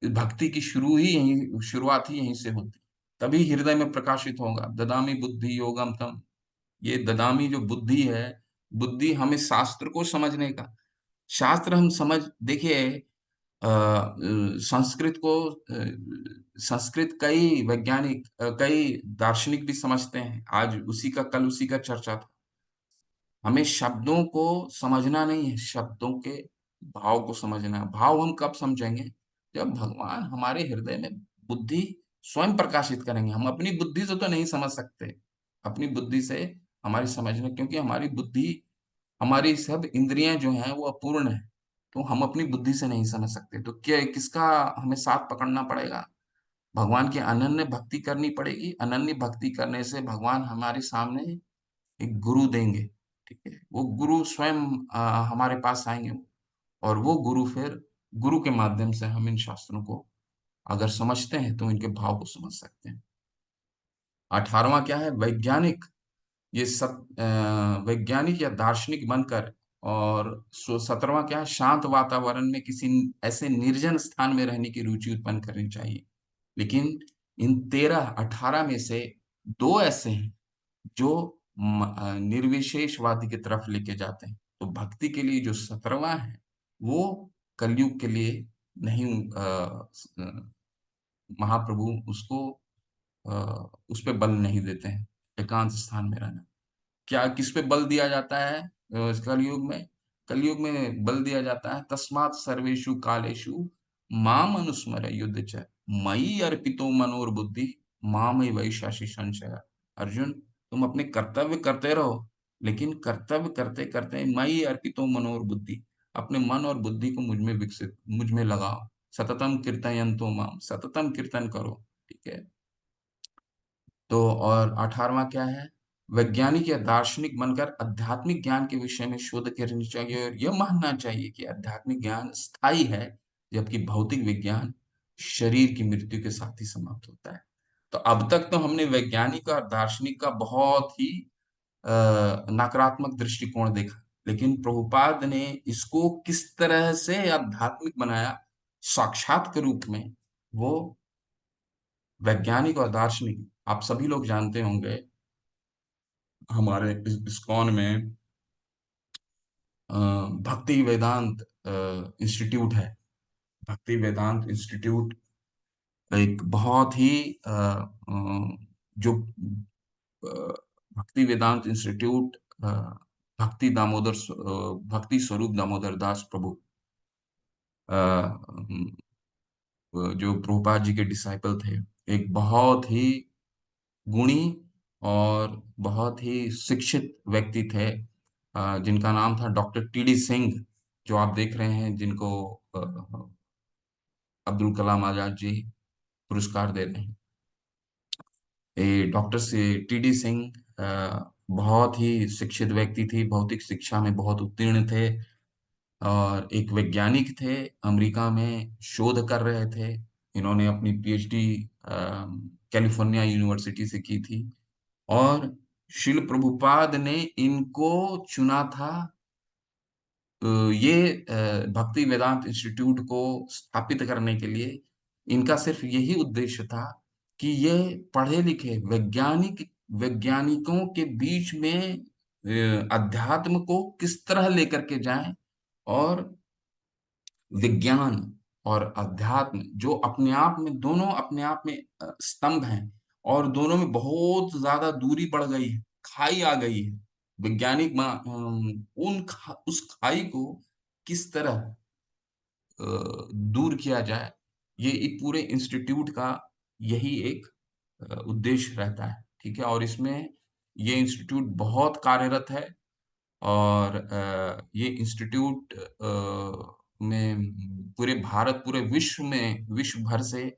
भक्ति की शुरुआत ही यहीं से होती है। तभी हृदय में प्रकाशित होगा ददामी बुद्धि योगम तम। ये ददामी जो बुद्धि है, बुद्धि हमें शास्त्र को समझने का, शास्त्र हम समझ देखिए संस्कृत को संस्कृत कई वैज्ञानिक कई दार्शनिक भी समझते हैं। आज उसी का चर्चा था। हमें शब्दों को समझना नहीं है, शब्दों के भाव को समझना है। भाव हम कब समझेंगे, जब भगवान हमारे हृदय में बुद्धि स्वयं प्रकाशित करेंगे। हम अपनी बुद्धि से तो नहीं समझ सकते, अपनी बुद्धि से हमारी समझने, क्योंकि हमारी बुद्धि, हमारी सब इंद्रियां जो हैं वो अपूर्ण है, तो हम अपनी बुद्धि से नहीं समझ सकते। तो क्या किसका हमें साथ पकड़ना पड़ेगा, भगवान की अनन्य भक्ति करनी पड़ेगी। अनन्य भक्ति करने से भगवान हमारे सामने एक गुरु देंगे। ठीक है, वो गुरु स्वयं हमारे पास आएंगे, और वो गुरु फिर गुरु के माध्यम से हम इन शास्त्रों को अगर समझते हैं तो इनके भाव को समझ सकते हैं। 18वां क्या है, वैज्ञानिक। ये वैज्ञानिक या दार्शनिक बनकर, और 17वां क्या है, शांत वातावरण में किसी ऐसे निर्जन स्थान में रहने की रुचि उत्पन्न करनी चाहिए। लेकिन इन 18 में से 2 ऐसे हैं जो निर्विशेषवादी की तरफ लेके जाते हैं। तो भक्ति के लिए जो 17वां है वो कलयुग के लिए नहीं, महाप्रभु उसको अ, उस पे बल नहीं देते हैं, एकांत स्थान में रहना। क्या किस पे बल दिया जाता है इस कलयुग में, कलयुग में बल दिया जाता है तस्मात् सर्वेषु कालेषु माम अनुस्मर युद्ध च मयि अर्पितो मनोर्बुद्धि मामय वैशासी संशय। अर्जुन, तुम अपने कर्तव्य करते रहो, लेकिन कर्तव्य करते करते मयि अर्पितो मनोर्बुद्धि, अपने मन और बुद्धि को मुझ में लगाओ। सततम कीर्तयन्तो माम, सततम कीर्तन करो। ठीक है, तो और 18वां क्या है, वैज्ञानिक या दार्शनिक बनकर आध्यात्मिक ज्ञान के विषय में शोध करनी चाहिए, और यह मानना चाहिए कि आध्यात्मिक ज्ञान स्थायी है, जबकि भौतिक विज्ञान शरीर की मृत्यु के साथ ही समाप्त होता है। तो अब तक तो हमने वैज्ञानिक और दार्शनिक का बहुत ही नकारात्मक दृष्टिकोण देखा, लेकिन प्रभुपाद ने इसको किस तरह से आध्यात्मिक बनाया, साक्षात के रूप में। वो वैज्ञानिक और दार्शनिक, आप सभी लोग जानते होंगे, हमारे इस्कॉन में भक्ति वेदांत इंस्टीट्यूट है। भक्ति वेदांत इंस्टीट्यूट एक बहुत ही जो भक्ति वेदांत इंस्टीट्यूट भक्ति स्वरूप दामोदर दास प्रभु, जो प्रभुपाद जी के डिसाइपल थे, एक बहुत ही गुणी और बहुत ही शिक्षित व्यक्ति थे, जिनका नाम था डॉक्टर टी.डी. सिंह, जो आप देख रहे हैं, जिनको अब्दुल कलाम आजाद जी पुरस्कार दे रहे हैं। डॉक्टर से टीडी सिंह बहुत ही शिक्षित व्यक्ति थी, भौतिक शिक्षा में बहुत उत्तीर्ण थे और एक वैज्ञानिक थे, अमेरिका में शोध कर रहे थे। इन्होंने अपनी पीएचडी कैलिफोर्निया यूनिवर्सिटी से की थी और शिल प्रभुपाद ने इनको चुना था। ये भक्ति वेदांत इंस्टीट्यूट को स्थापित करने के लिए इनका सिर्फ यही उद्देश्य था कि ये पढ़े लिखे वैज्ञानिकों के बीच में अध्यात्म को किस तरह लेकर के जाएं और विज्ञान और अध्यात्म जो अपने आप में दोनों अपने आप में स्तंभ हैं और दोनों में बहुत ज्यादा दूरी बढ़ गई है, खाई आ गई है। वैज्ञानिक उस खाई को किस तरह दूर किया जाए, ये एक पूरे इंस्टीट्यूट का यही एक उद्देश्य रहता है। ठीक है, और इसमें ये इंस्टीट्यूट बहुत कार्यरत है और ये इंस्टीट्यूट में पूरे भारत, पूरे विश्व में, विश्व भर से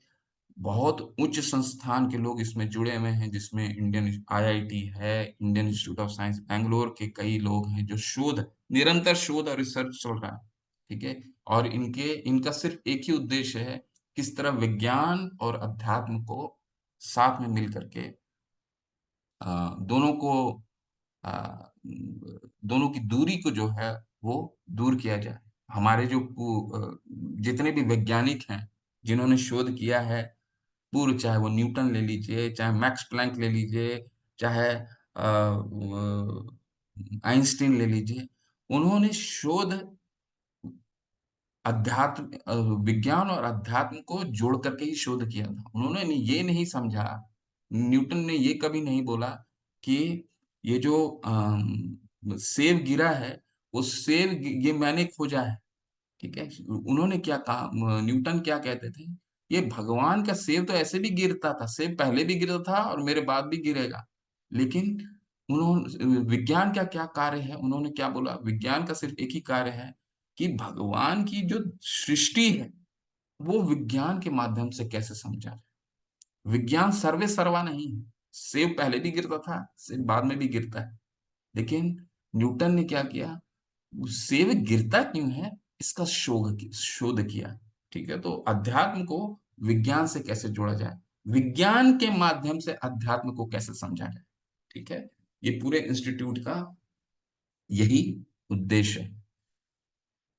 बहुत उच्च संस्थान के लोग इसमें जुड़े हुए हैं, जिसमें इंडियन आईआईटी है, Indian institute of science Bangalore के कई लोग हैं जो निरंतर शोध और रिसर्च चल रहा है। ठीक है, और इनका सिर्फ एक ही उद्देश्य है, किस तरह विज्ञान और अध्यात्म को साथ में मिल करके दोनों को दोनों की दूरी को जो है वो दूर किया जाए। हमारे जो जितने भी वैज्ञानिक हैं जिन्होंने शोध किया है पूर्व, चाहे वो न्यूटन ले लीजिए, चाहे मैक्स प्लैंक ले लीजिए, चाहे आइंस्टीन ले लीजिए, उन्होंने शोध अध्यात्म विज्ञान और अध्यात्म को जोड़ करके ही शोध किया था। उन्होंने ये नहीं समझा, न्यूटन ने ये कभी नहीं बोला कि ये जो सेब गिरा है वो ये मैंने खोजा है। ठीक है, उन्होंने क्या कहा, न्यूटन क्या कहते थे, ये भगवान का सेब तो ऐसे भी गिरता था, सेब पहले भी गिरता था और मेरे बाद भी गिरेगा। लेकिन उन्होंने विज्ञान का क्या कार्य है, उन्होंने क्या बोला, विज्ञान का सिर्फ एक ही कार्य है कि भगवान की जो सृष्टि है वो विज्ञान के माध्यम से कैसे समझा जाए। विज्ञान सर्वे सर्वा नहीं है, सेब पहले भी गिरता था, सेब बाद में भी गिरता है। लेकिन न्यूटन ने क्या किया, सेब गिरता क्यों है इसका शोध किया। ठीक है, तो अध्यात्म को विज्ञान से कैसे जोड़ा जाए, विज्ञान के माध्यम से अध्यात्म को कैसे समझा जाए। ठीक है, ये पूरे इंस्टीट्यूट का यही उद्देश्य है।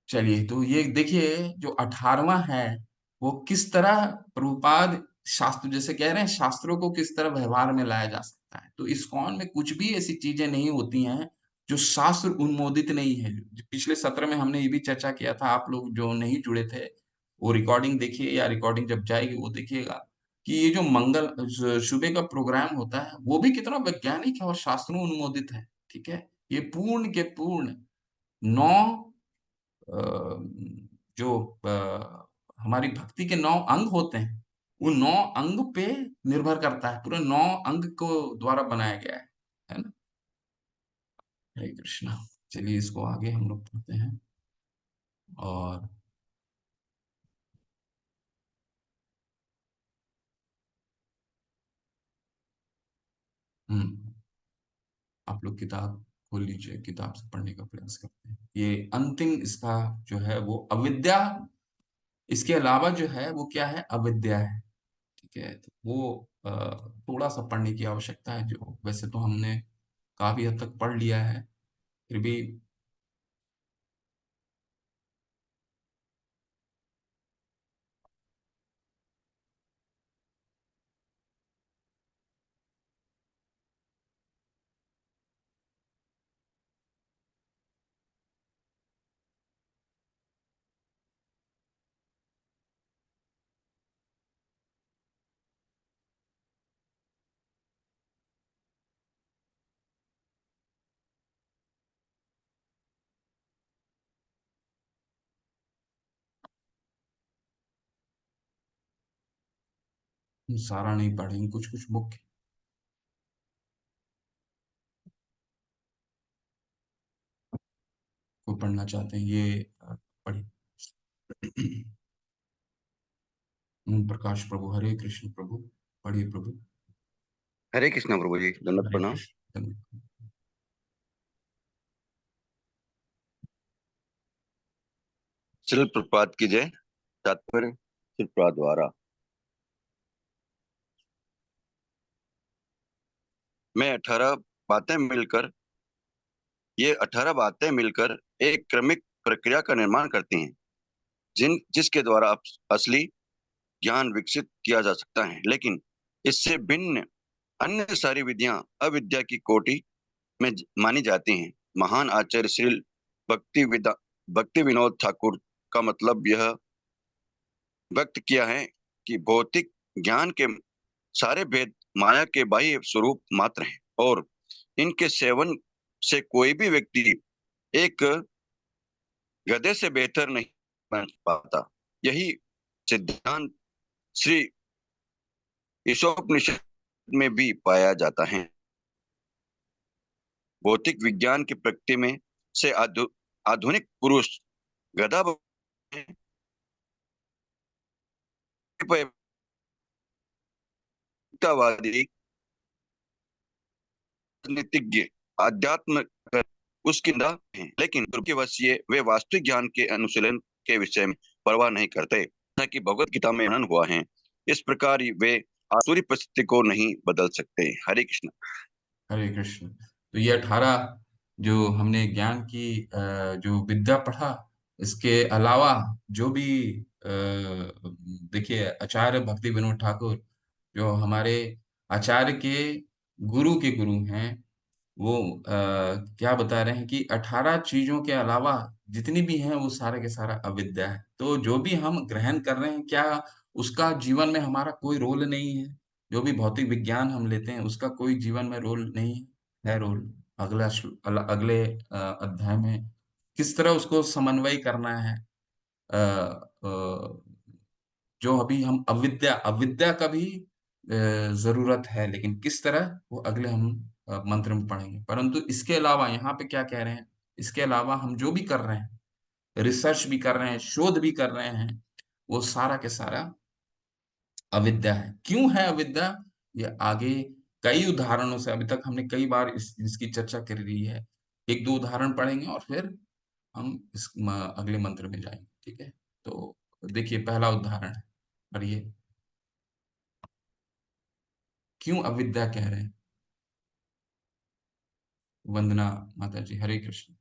चलिए, तो ये देखिए जो 18वां है वो किस तरह प्रभुपाद शास्त्र, जैसे कह रहे हैं शास्त्रों को किस तरह व्यवहार में लाया जा सकता है। तो इस्कॉन में कुछ भी ऐसी चीजें नहीं होती हैं जो शास्त्र उन्मोदित नहीं है। पिछले सत्र में हमने ये भी चर्चा किया था, आप लोग जो नहीं जुड़े थे वो रिकॉर्डिंग देखिए, या रिकॉर्डिंग जब जाएगी वो देखिएगा कि ये जो सुबह का प्रोग्राम होता है वो भी कितना वैज्ञानिक है और शास्त्रों उन्मोदित है। ठीक है, ये पूर्ण के पूर्ण 9 जो हमारी भक्ति के 9 अंग होते हैं, उन 9 अंग पे निर्भर करता है, पूरे 9 अंग को द्वारा बनाया गया है ना। हरे कृष्णा। चलिए इसको आगे हम लोग पढ़ते हैं और हम्म आप लोग किताब खोल लीजिए, किताब से पढ़ने का प्रयास करते हैं। ये अंतिम इसका जो है वो अविद्या, इसके अलावा जो है वो क्या है, अविद्या है। ठीक है, तो वो थोड़ा सा पढ़ने की आवश्यकता है, जो वैसे तो हमने काफी हद तक पढ़ लिया है, फिर भी सारा नहीं पढ़ेंगे, कुछ कुछ मुख्य को पढ़ना चाहते हैं ये पढ़िए। ओम प्रकाश प्रभु, हरे कृष्ण प्रभु, पढ़िए प्रभु। हरे कृष्णा प्रभु जी, दंडवत हरे प्रणाम। कृष्ण। श्रील प्रभुपाद की जय। तात्पर्य श्रील प्रभुपाद द्वारा। मैं 18 बातें मिलकर एक क्रमिक प्रक्रिया का निर्माण करती हैं, जिसके द्वारा असली ज्ञान विकसित किया जा सकता है। लेकिन इससे भिन्न अन्य सारी विधियां अविद्या की कोटि में मानी जाती हैं। महान आचार्य श्री भक्ति विनोद ठाकुर का मतलब यह व्यक्त किया है कि भौतिक ज्ञान के सारे भेद माया के बाह्य स्वरूप मात्र हैं और इनके सेवन से कोई भी व्यक्ति एक गधे से बेहतर नहीं बन पाता। यही सिद्धांत श्री ईशोपनिषद में भी पाया जाता है। भौतिक विज्ञान की प्रकृति में से आधुनिक पुरुष गधा वादी राजनीतिज्ञ अध्यात्म उसकी निंदा है, लेकिन दुर्भाग्यवश वे वास्तविक ज्ञान के अनुशीलन के विषय में परवाह नहीं करते, कि भगवत गीता में वर्णन हुआ है। इस प्रकार वे आसुरी परिस्थिति को नहीं बदल सकते। हरे कृष्ण। हरे कृष्ण। तो ये 18 जो हमने ज्ञान की जो विद्या पढ़ा, इसके अलावा जो भी देखिए आचार्य भक्ति विनोद ठाकुर जो हमारे आचार्य के गुरु हैं, वो क्या बता रहे हैं कि 18 चीजों के अलावा जितनी भी हैं वो सारे के सारा अविद्या है। तो जो भी हम ग्रहण कर रहे हैं, क्या उसका जीवन में हमारा कोई रोल नहीं है? जो भी भौतिक विज्ञान हम लेते हैं उसका कोई जीवन में रोल नहीं है। रोल अगले अध्याय में किस तरह उसको समन्वय करना है। अ, अ, जो अभी हम अविद्या का भी जरूरत है, लेकिन किस तरह वो अगले हम मंत्र में पढ़ेंगे। परंतु इसके अलावा यहाँ पे क्या कह रहे हैं, इसके अलावा हम जो भी कर रहे हैं, रिसर्च भी कर रहे हैं, शोध भी कर रहे हैं, वो सारा के सारा अविद्या है। क्यों है अविद्या? ये आगे कई उदाहरणों से, अभी तक हमने कई बार इसकी चर्चा कर ली है। एक दो उदाहरण पढ़ेंगे और फिर हम अगले मंत्र में जाएंगे। ठीक है, तो देखिए पहला उदाहरण है, पढ़िए। क्यों अविद्या कह रहे हैं? वंदना माता जी, हरे कृष्ण।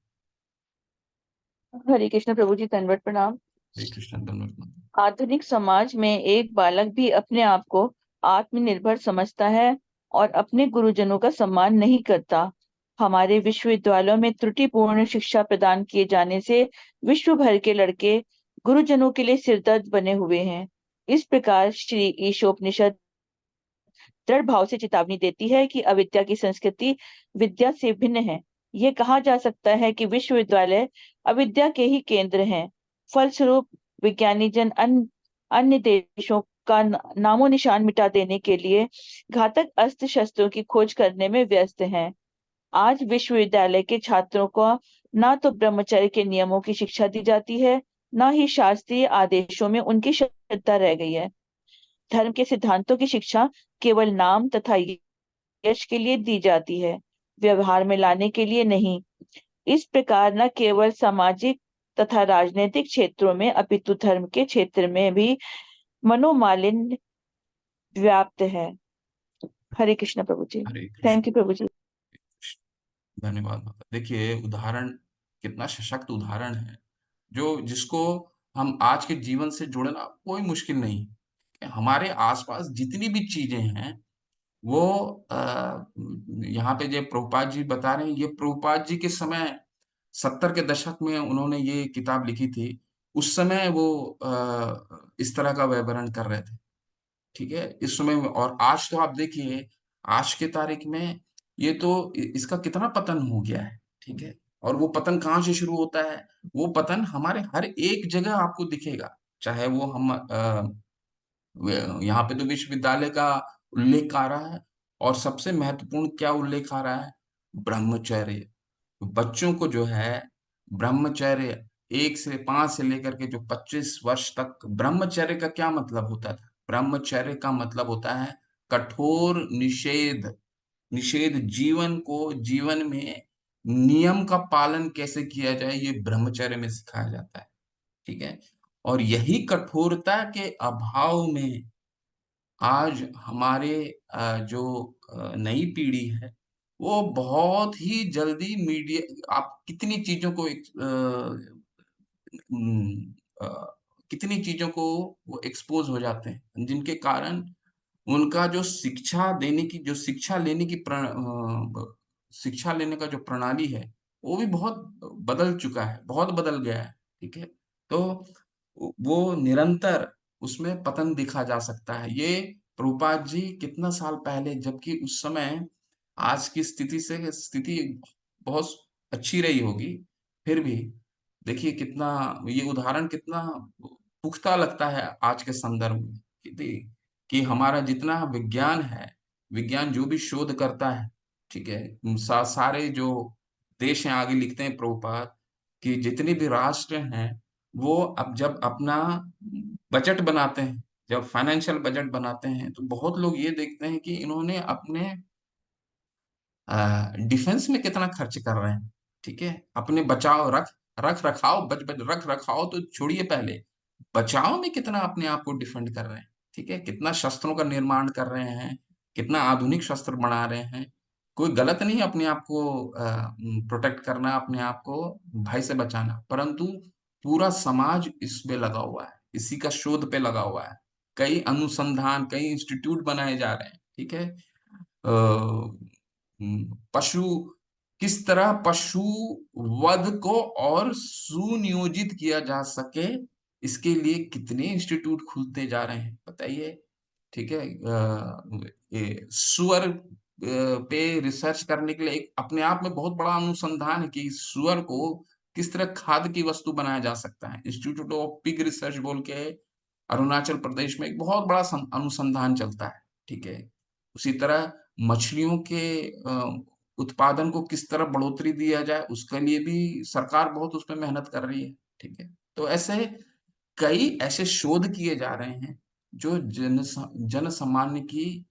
हरे कृष्ण प्रभु जी, दंडवत प्रणाम। हरे कृष्ण, धन्यवाद माता। आधुनिक समाज में एक बालक भी अपने आप को आत्मनिर्भर समझता है और अपने गुरुजनों का सम्मान नहीं करता। हमारे विश्वविद्यालयों में त्रुटिपूर्ण शिक्षा प्रदान किए जाने से विश्व भर के लड़के गुरुजनों के लिए सिरदर्द बने हुए हैं। इस प्रकार श्री ईशोपनिषद दृढ़ भाव से चेतावनी देती है कि अविद्या की संस्कृति विद्या से भिन्न है। ये कहा जा सकता है कि विश्वविद्यालय अविद्या के ही केंद्र हैं। फलस्वरूप विज्ञानी जन अन्य देशों का नामो निशान मिटा देने के लिए घातक अस्त्र शस्त्रों की खोज करने में व्यस्त हैं। आज विश्वविद्यालय के छात्रों को ना तो ब्रह्मचर्य के नियमों की शिक्षा दी जाती है, ना ही शास्त्रीय आदेशों में उनकी श्रद्धा रह गई है। धर्म के सिद्धांतों की शिक्षा केवल नाम तथा यश के लिए दी जाती है, व्यवहार में लाने के लिए नहीं। इस प्रकार न केवल सामाजिक तथा राजनीतिक क्षेत्रों में अपितु धर्म के क्षेत्र में भी मनोमालिन्य व्याप्त है। हरे कृष्ण प्रभु जी। हरे थैंक यू कृष्ण, प्रभु जी। धन्यवाद माता। देखिए उदाहरण कितना सशक्त उदाहरण है, जो जिसको हम आज के जीवन से जोड़ना कोई मुश्किल नहीं। हमारे आसपास जितनी भी चीजें हैं वो यहाँ पे जो प्रभुपाद जी बता रहे हैं, ये प्रभुपाद जी के समय 70 के दशक में उन्होंने ये किताब लिखी थी। उस समय वो इस तरह का व्याकरण कर रहे थे। ठीक है, इस समय में। और आज तो आप देखिए, आज के तारीख में ये तो इसका कितना पतन हो गया है। ठीक है, और वो पतन कहाँ से शुरू होता है? वो पतन हमारे हर एक जगह आपको दिखेगा। चाहे वो हम यहाँ पे तो विश्वविद्यालय का उल्लेख आ रहा है, और सबसे महत्वपूर्ण क्या उल्लेख आ रहा है? ब्रह्मचर्य। बच्चों को जो है ब्रह्मचर्य 1 से 5 से लेकर के जो 25 वर्ष तक, ब्रह्मचर्य का क्या मतलब होता था? ब्रह्मचर्य का मतलब होता है कठोर निषेध निषेध, जीवन में नियम का पालन कैसे किया जाए, ये ब्रह्मचर्य में सिखाया जाता है। ठीक है, और यही कठोरता के अभाव में आज हमारे जो नई पीढ़ी है, वो बहुत ही जल्दी मीडिया, आप कितनी चीजों को उम, अ, कितनी चीज़ों को वो एक्सपोज़ हो जाते हैं, जिनके कारण उनका जो शिक्षा लेने की शिक्षा लेने का जो प्रणाली है, वो भी बहुत बदल चुका है, बहुत बदल गया है, ठीक है? तो वो निरंतर उसमें पतन दिखा जा सकता है। ये प्रभुपाद जी कितना साल पहले, जबकि उस समय आज की स्थिति बहुत अच्छी रही होगी, फिर भी देखिए कितना, ये उदाहरण कितना पुख्ता लगता है आज के संदर्भ में, कि हमारा जितना विज्ञान है, विज्ञान जो भी शोध करता है, ठीक है? सारे जो देश हैं आगे लिखते हैं प्रभुपाद कि जितने भी राष्ट्र हैं, वो अब जब अपना बजट बनाते हैं, जब फाइनेंशियल बजट बनाते हैं, तो बहुत लोग ये देखते हैं कि इन्होंने अपने डिफेंस में कितना खर्च कर रहे हैं, ठीक है? अपने बचाव रख-रखाव, बच-बच रख-रखाव तो छोड़िए पहले, बचाव में कितना अपने आप को डिफेंड कर रहे हैं, ठीक है? कितना शस्त्रों का निर्माण कर रहे हैं, कितना आधुनिक शस्त्र बना रहे हैं। कोई गलत नहीं है अपने आप को प्रोटेक्ट करना, अपने आप को भय से बचाना, परंतु पूरा समाज इस पे लगा हुआ है, इसी का शोध पे लगा हुआ है। कई अनुसंधान, कई इंस्टीट्यूट बनाए जा रहे हैं, ठीक है? पशु किस तरह पशु वध को और सुनियोजित किया जा सके, इसके लिए कितने इंस्टीट्यूट खुलते जा रहे हैं, बताइए? ठीक है? ये सुअर पे रिसर्च करने के लिए एक अपने आप में बहुत बड़ा अनुसंधान है कि सुअर को किस तरह खाद्य की वस्तु बनाया जा सकता है। इंस्टीट्यूट ऑफ पिग रिसर्च बोल के अरुणाचल प्रदेश में एक बहुत बड़ा अनुसंधान चलता है, ठीक है? उसी तरह मछलियों के उत्पादन को किस तरह बढ़ोतरी दिया जाए, उसके लिए भी सरकार बहुत उसमें मेहनत कर रही है, ठीक है? तो ऐसे कई ऐसे शोध किए जा रहे हैं, जो जन सामान्य की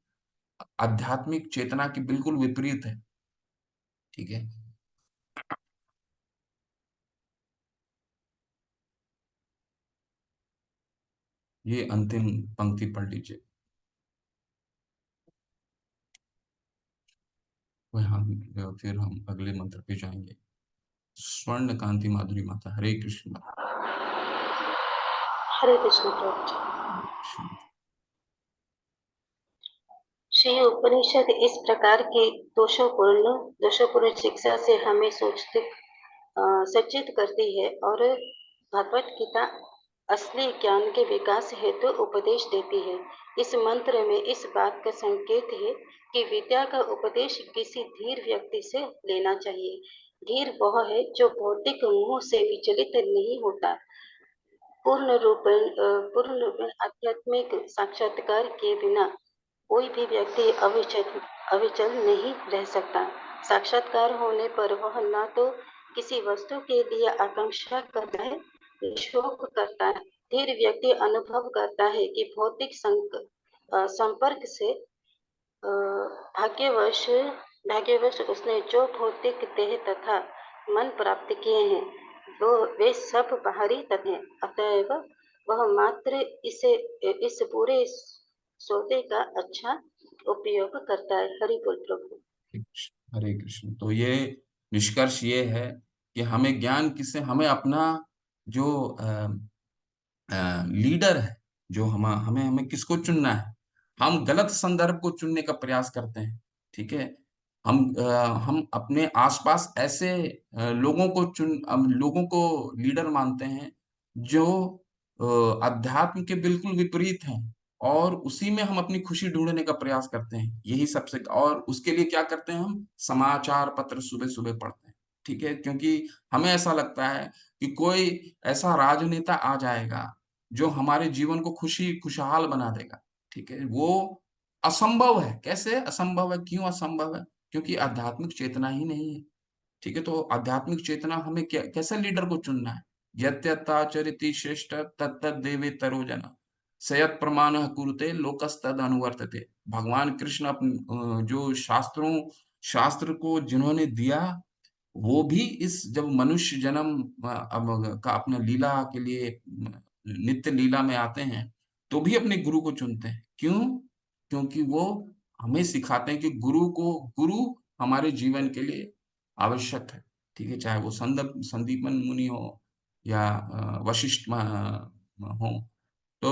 आध्यात्मिक चेतना के बिल्कुल विपरीत है, ठीक है? ये अंतिम पंक्ति पढ़ लीजिए। फिर हम अगले मंत्र पे जाएंगे। स्वर्ण कांति माधुरी माता, हरे कृष्ण माता। हरे कृष्ण प्रभु जी। शांति। श्री उपनिषद इस प्रकार की दोषपूर्ण शिक्षा से हमें सचेत करती है और भगवत गीता असली ज्ञान के विकास हेतु उपदेश देती है। इस मंत्र में इस बात का संकेत है कि विद्या का उपदेश किसी धीर व्यक्ति से लेना चाहिए। धीर वह है जो भौतिक मोह से विचलित नहीं होता। पूर्ण रूपेण आध्यात्मिक साक्षात्कार के बिना कोई भी व्यक्ति अविचल नहीं रह सकता। साक्षात्कार होने पर वह न तो किसी वस्तु के लिए आकांक्षा करता है, शोक करता है। धीर व्यक्ति अनुभव करता है कि भौतिक संपर्क से भाग्यवश उसने जो भौतिक देह तथा मन प्राप्त किए हैं, वे सब बाहरी तत्व हैं। अतएव वह मात्र इस पूरे सौदे का अच्छा उपयोग करता है। हरि बोल प्रभु। हरे कृष्ण। तो ये निष्कर्ष ये है कि हमें अपना जो लीडर है, जो हमें हमें किसको चुनना है, हम गलत संदर्भ को चुनने का प्रयास करते हैं, ठीक है? हम अपने आसपास ऐसे लोगों को लीडर मानते हैं जो अध्यात्म के बिल्कुल विपरीत हैं, और उसी में हम अपनी खुशी ढूंढने का प्रयास करते हैं। यही सबसे, और उसके लिए क्या करते हैं, हम समाचार पत्र सुबह सुबह पढ़ते हैं, ठीक है? क्योंकि हमें ऐसा लगता है कि कोई ऐसा राजनेता आ जाएगा जो हमारे जीवन को खुशहाल बना देगा, ठीक है? वो असंभव है। कैसे असंभव है? क्यों असंभव है? क्योंकि आध्यात्मिक चेतना ही नहीं है, ठीक है? तो आध्यात्मिक चेतना हमें कैसे लीडर को चुनना है? यत्यताचरिति श्रेष्ठ तत्तद्देवेतरो जनः। सयत प्रमाण कुरुते लोकस्तद अनुवर्तते। भगवान कृष्ण जो शास्त्र को जिन्होंने दिया, वो भी इस जब मनुष्य जन्म अब का अपना लीला के लिए नित्य लीला में आते हैं, तो भी अपने गुरु को चुनते हैं। क्यों? क्योंकि वो हमें सिखाते हैं कि गुरु हमारे जीवन के लिए आवश्यक है। ठीक है, चाहे वो संदीपन मुनि हो या वशिष्ठ हो। तो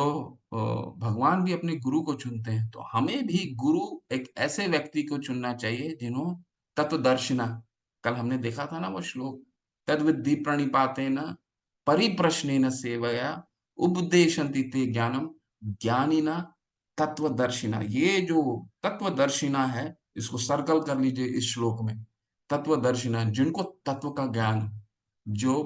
भगवान भी अपने गुरु को चुनते हैं, तो हमें भी गुरु एक ऐसे व्यक्ति को चुनना चाहिए जिन्हों तत्वदर्शिना, कल हमने देखा था ना वो श्लोक, तद्विद्धि प्रणिपातेन परिप्रश्नेन सेवया उपदेशन्ति ते ज्ञानम ज्ञानिना तत्वदर्शिना। ये जो तत्वदर्शिना है, इसको सर्कल कर लीजिए इस श्लोक में। तत्वदर्शिना, जिनको तत्व का ज्ञान, जो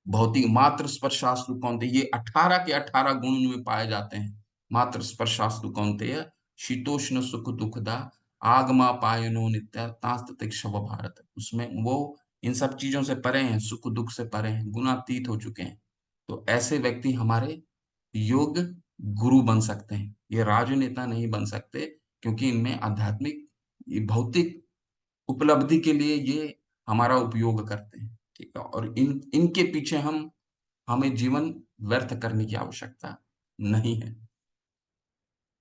भौतिक मात्र स्पर्शास्तु कौन्तेय, ये 18 के 18 गुण में पाए जाते हैं। मात्र स्पर्शास्तु कौन्तेय शीतोष्ण सुख दुखदा आगमा पायनो नित्य तास्ततिक्षव भारत। उसमें वो इन सब चीजों से परे हैं, सुख दुख से परे हैं, गुणातीत हो चुके हैं। तो ऐसे व्यक्ति हमारे योग गुरु बन सकते हैं। ये राजनेता नहीं बन सकते, क्योंकि इनमें आध्यात्मिक, ये भौतिक उपलब्धि के लिए ये हमारा उपयोग करते हैं। ठीक है, और इनके पीछे हमें जीवन व्यर्थ करने की आवश्यकता नहीं है।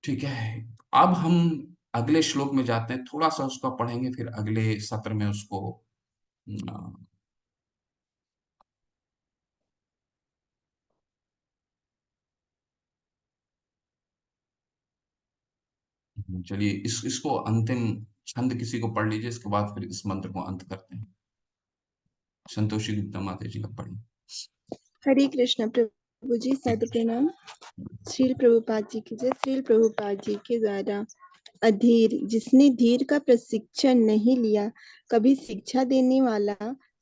ठीक है, अब हम अगले श्लोक में जाते हैं, थोड़ा सा उसका पढ़ेंगे, फिर अगले सत्र में उसको चलिए इसको अंतिम छंद किसी को पढ़ लीजिए, इसके बाद फिर इस मंत्र को अंत करते हैं। संतोषी गुप्ता माता जी का पढ़िए। हरे कृष्ण प्रभु जी, सादर प्रणाम। श्रील प्रभुपाद जी की जय। श्रील प्रभुपाद जी के द्वारा अधीर, जिसने धीर का प्रशिक्षण नहीं लिया, कभी शिक्षा देने वाला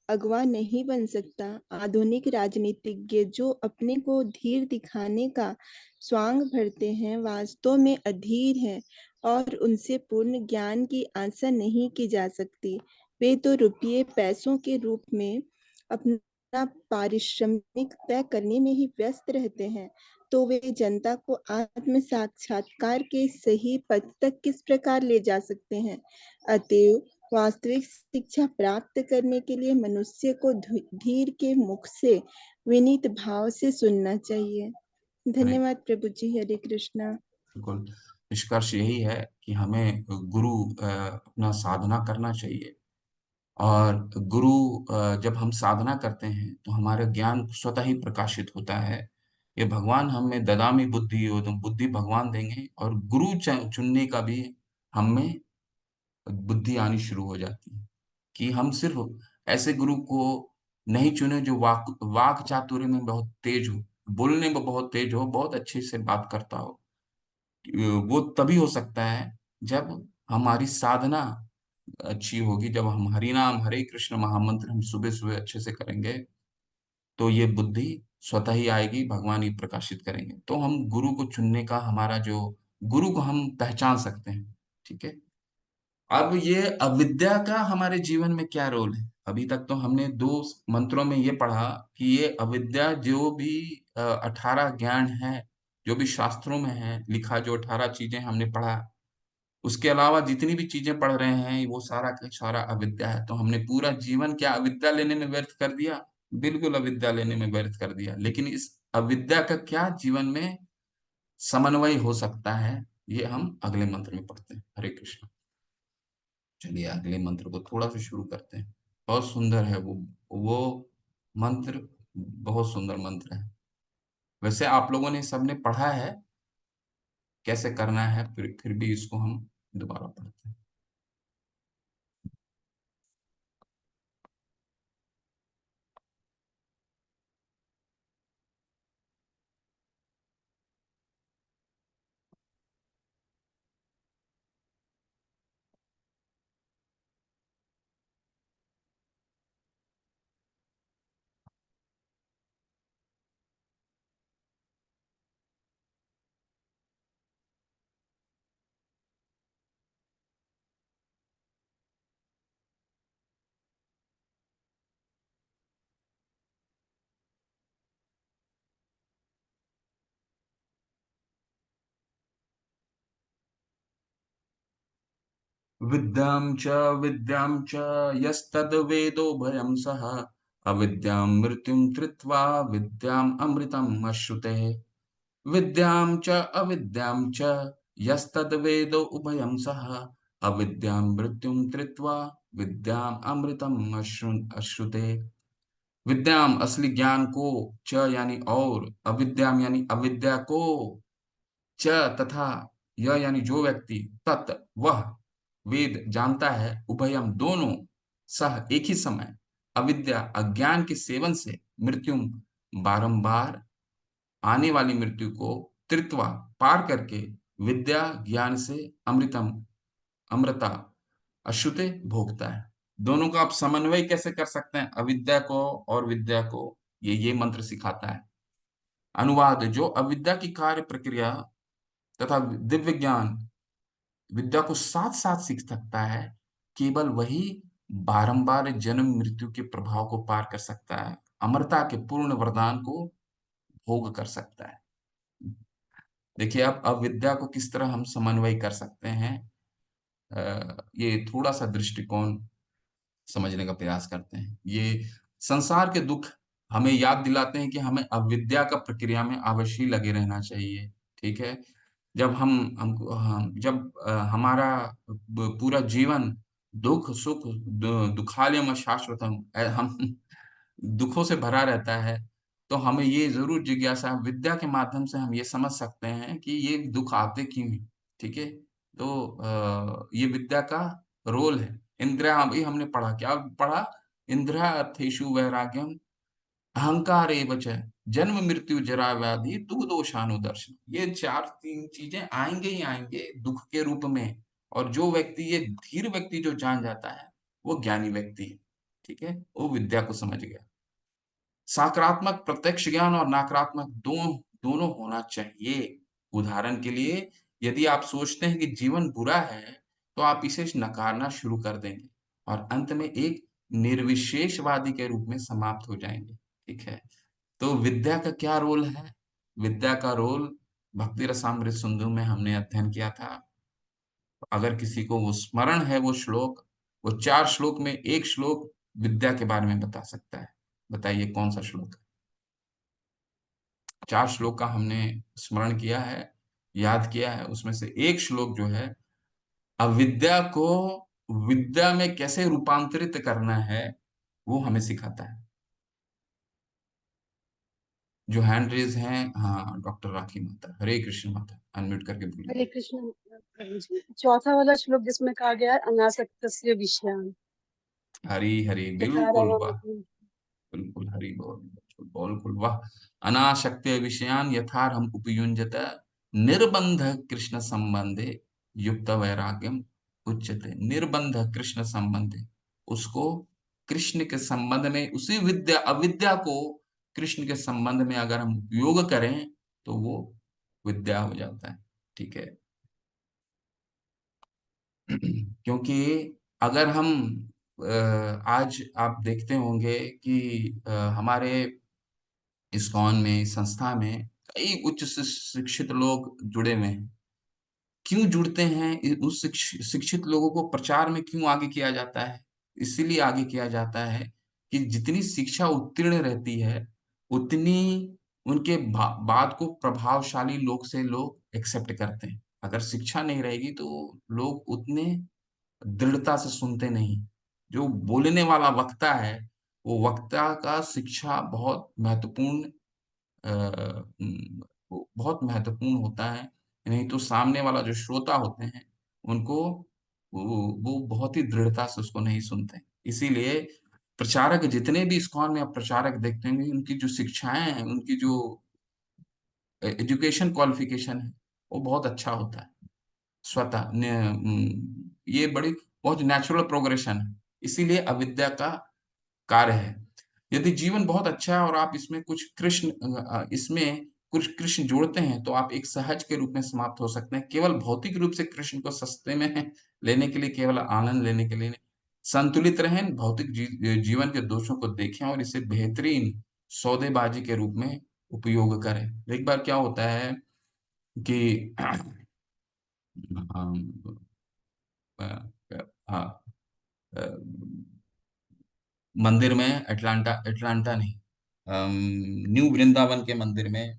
अगवा नहीं बन सकता। आधुनिक राजनीतिज्ञ जो अपने को धीर दिखाने का स्वांग भरते हैं, वास्तव में अधीर हैं और उनसे पूर्ण ज्ञान की आशा नहीं की जा सकती। वे तो रुपये पैसों के रूप में अपना पारिश्रमिक तय करने में ही व्यस्त रहते हैं, तो वे जनता को आत्म साक्षात्कार के सही पथ तक किस प्रकार ले जा सकते हैं। अतएव वास्तविक शिक्षा प्राप्त करने के लिए मनुष्य को धीर के मुख से विनीत भाव से सुनना चाहिए। धन्यवाद प्रभु जी। हरे कृष्णा। बिल्कुल, निष्कर्ष यही है कि हमें गुरु अपना साधना करना चाहिए, और गुरु जब हम साधना करते हैं तो हमारा ज्ञान स्वतः ही प्रकाशित होता है। ये भगवान हमें ददामी बुद्धि हो, तो बुद्धि भगवान देंगे, और गुरु चुनने का भी हम में बुद्धि आनी शुरू हो जाती है, कि हम सिर्फ ऐसे गुरु को नहीं चुने जो वाक चातुर्य में बहुत तेज हो, बोलने में बहुत तेज हो, बहुत अच्छे से बात करता हो। वो तभी हो सकता है जब हमारी साधना अच्छी होगी, जब हम हरि नाम हरे कृष्ण महामंत्र हम सुबह सुबह अच्छे से करेंगे, तो ये बुद्धि स्वतः ही आएगी, भगवान ही प्रकाशित करेंगे। तो हम गुरु को चुनने का, हमारा जो गुरु को हम पहचान सकते हैं। ठीक है, अब ये अविद्या का हमारे जीवन में क्या रोल है? अभी तक तो हमने 2 मंत्रों में ये पढ़ा कि ये अविद्या जो भी 18 ज्ञान है, जो भी शास्त्रों में है लिखा, जो 18 चीजें हमने पढ़ा, उसके अलावा जितनी भी चीजें पढ़ रहे हैं, वो सारा का सारा अविद्या है। तो हमने पूरा जीवन क्या अविद्या लेने में व्यर्थ कर दिया? बिल्कुल अविद्या लेने में व्यर्थ कर दिया। लेकिन इस अविद्या का क्या जीवन में समन्वय हो सकता है, ये हम अगले मंत्र में पढ़ते हैं। हरे कृष्ण। चलिए अगले मंत्र को थोड़ा सा शुरू करते हैं। बहुत सुंदर है वो मंत्र, बहुत सुंदर मंत्र है। वैसे आप लोगों ने सबने पढ़ा है कैसे करना है, फिर भी इसको हम दोबारा पढ़ते हैं। विद्यां च यस्तद्वेदो भयं सः अविद्यां मृत्युं धृत्वा विद्याम् अमृतम् अश्नुते। विद्यां च अविद्यां च यस्तद्वेदो उभयं सः अविद्यां मृत्युं धृत्वा विद्याम् अमृतम् अश्नुते। विद्याम असली ज्ञान को, च यानी और, अविद्याम यानी अविद्या को, च तथा, यह यानी जो व्यक्ति, तत् वह वेद जानता है, उभयम दोनों, सह एक ही समय, अविद्या अज्ञान के सेवन से, मृत्यु बारंबार आने वाली मृत्यु को, त्रित्वा पार करके, विद्या ज्ञान से, अमृतम अमृता अश्नुते भोगता है। दोनों का आप समन्वय कैसे कर सकते हैं, अविद्या को और विद्या को, ये मंत्र सिखाता है। अनुवाद, जो अविद्या की कार्य प्रक्रिया तथा दिव्य ज्ञान विद्या को साथ साथ सीख सकता है, केवल वही बारंबार जन्म मृत्यु के प्रभाव को पार कर सकता है, अमरता के पूर्ण वरदान को भोग कर सकता है। देखिए अब अविद्या को किस तरह हम समन्वय कर सकते हैं, ये थोड़ा सा दृष्टिकोण समझने का प्रयास करते हैं। ये संसार के दुख हमें याद दिलाते हैं कि हमें अविद्या का प्रक्रिया में अवश्य लगे रहना चाहिए। ठीक है, जब जब हमारा पूरा जीवन दुख सुख दुखालयम शाश्वतम, हम दुखों से भरा रहता है, तो हमें ये जरूर जिज्ञासा, विद्या के माध्यम से हम ये समझ सकते हैं कि ये दुख आते क्यों हैं। ठीक है, तो ये विद्या का रोल है। इंद्रिया, अभी हमने पढ़ा, क्या पढ़ा, इंद्रिया अर्थेषु वैराग्यम अहंकार एव च जन्म मृत्यु जरा व्याधि दुख दोषानुदर्शन। ये तीन चीजें आएंगे ही आएंगे दुख के रूप में, और जो व्यक्ति, ये धीर व्यक्ति जो जान जाता है, वो ज्ञानी व्यक्ति है। ठीक है, वो विद्या को समझ गया। सकारात्मक प्रत्यक्ष ज्ञान और नकारात्मक दोनों होना चाहिए। उदाहरण के लिए, यदि आप सोचते हैं कि जीवन बुरा है, तो आप इसे नकारना शुरू कर देंगे और अंत में एक निर्विशेषवादी के रूप में समाप्त हो जाएंगे। ठीक है, तो विद्या का क्या रोल है? विद्या का रोल भक्ति रसामृत सिंधु में हमने अध्ययन किया था। अगर किसी को वो स्मरण है, वो श्लोक, वो 4 श्लोक में एक श्लोक विद्या के बारे में बता सकता है। बताइए कौन सा श्लोक है? 4 श्लोक का हमने स्मरण किया है, याद किया है। उसमें से एक श्लोक जो है, अविद्या को विद्या में कैसे रूपांतरित करना है, वो हमें सिखाता है। जो हैंड रेज हैं, हाँ, डॉक्टर राखी माता, हरे कृष्ण माता, अनम्यूट करके बोलिए। हरे कृष्ण प्रभु जी। चौथा वाला श्लोक जिसमें कहा गया है अनासक्तस्य विषयान्, हरी हरी, यथा बिल्कुल वाह, बिल्कुल हरी बोल, बिल्कुल वाह। अनाशक्त्य विषयान यथार्हम उपयुञ्जत निर्बंध कृष्ण संबंधे युक्त वैराग्यम उच्यते। निर्बंध कृष्ण संबंधे, उसको कृष्ण के संबंध में, उसी विद्या अविद्या को कृष्ण के संबंध में अगर हम उपयोग करें तो वो विद्या हो जाता है। ठीक है, क्योंकि अगर हम आज आप देखते होंगे कि हमारे इस्कॉन में, संस्था में कई उच्च शिक्षित लोग जुड़े हुए हैं। क्यों जुड़ते हैं? उस शिक्षित लोगों को प्रचार में क्यों आगे किया जाता है? इसीलिए आगे किया जाता है कि जितनी शिक्षा उत्तीर्ण रहती है, उतनी उनके बात को प्रभावशाली लोग एक्सेप्ट करते हैं। अगर शिक्षा नहीं रहेगी तो लोग उतने दृढ़ता से सुनते नहीं। जो बोलने वाला वक्ता है, वो वक्ता का शिक्षा बहुत महत्वपूर्ण, वो बहुत महत्वपूर्ण होता है। नहीं तो सामने वाला जो श्रोता होते हैं, उनको वो बहुत ही दृढ़ता से उसको नहीं सुनते। इसीलिए प्रचारक, जितने भी इस्कॉन में आप प्रचारक देखते होंगे, उनकी जो शिक्षाएं हैं, उनकी जो एजुकेशन क्वालिफिकेशन है, वो बहुत अच्छा होता है। स्वतः ये बड़ी बहुत नेचुरल प्रोग्रेशन है। इसीलिए अविद्या का कार्य है। यदि जीवन बहुत अच्छा है और आप इसमें कुछ कृष्ण जोड़ते हैं, तो आप एक सहज के रूप में समाप्त हो सकते हैं। केवल भौतिक रूप से कृष्ण को सस्ते में लेने के लिए, केवल आनंद लेने के लिए नहीं। संतुलित रहें, भौतिक जीवन के दोषों को देखें और इसे बेहतरीन सौदेबाजी के रूप में उपयोग करें। एक बार क्या होता है कि हाँ, अ, मंदिर में एटलांटा एटलांटा नहीं, न्यू वृंदावन के मंदिर में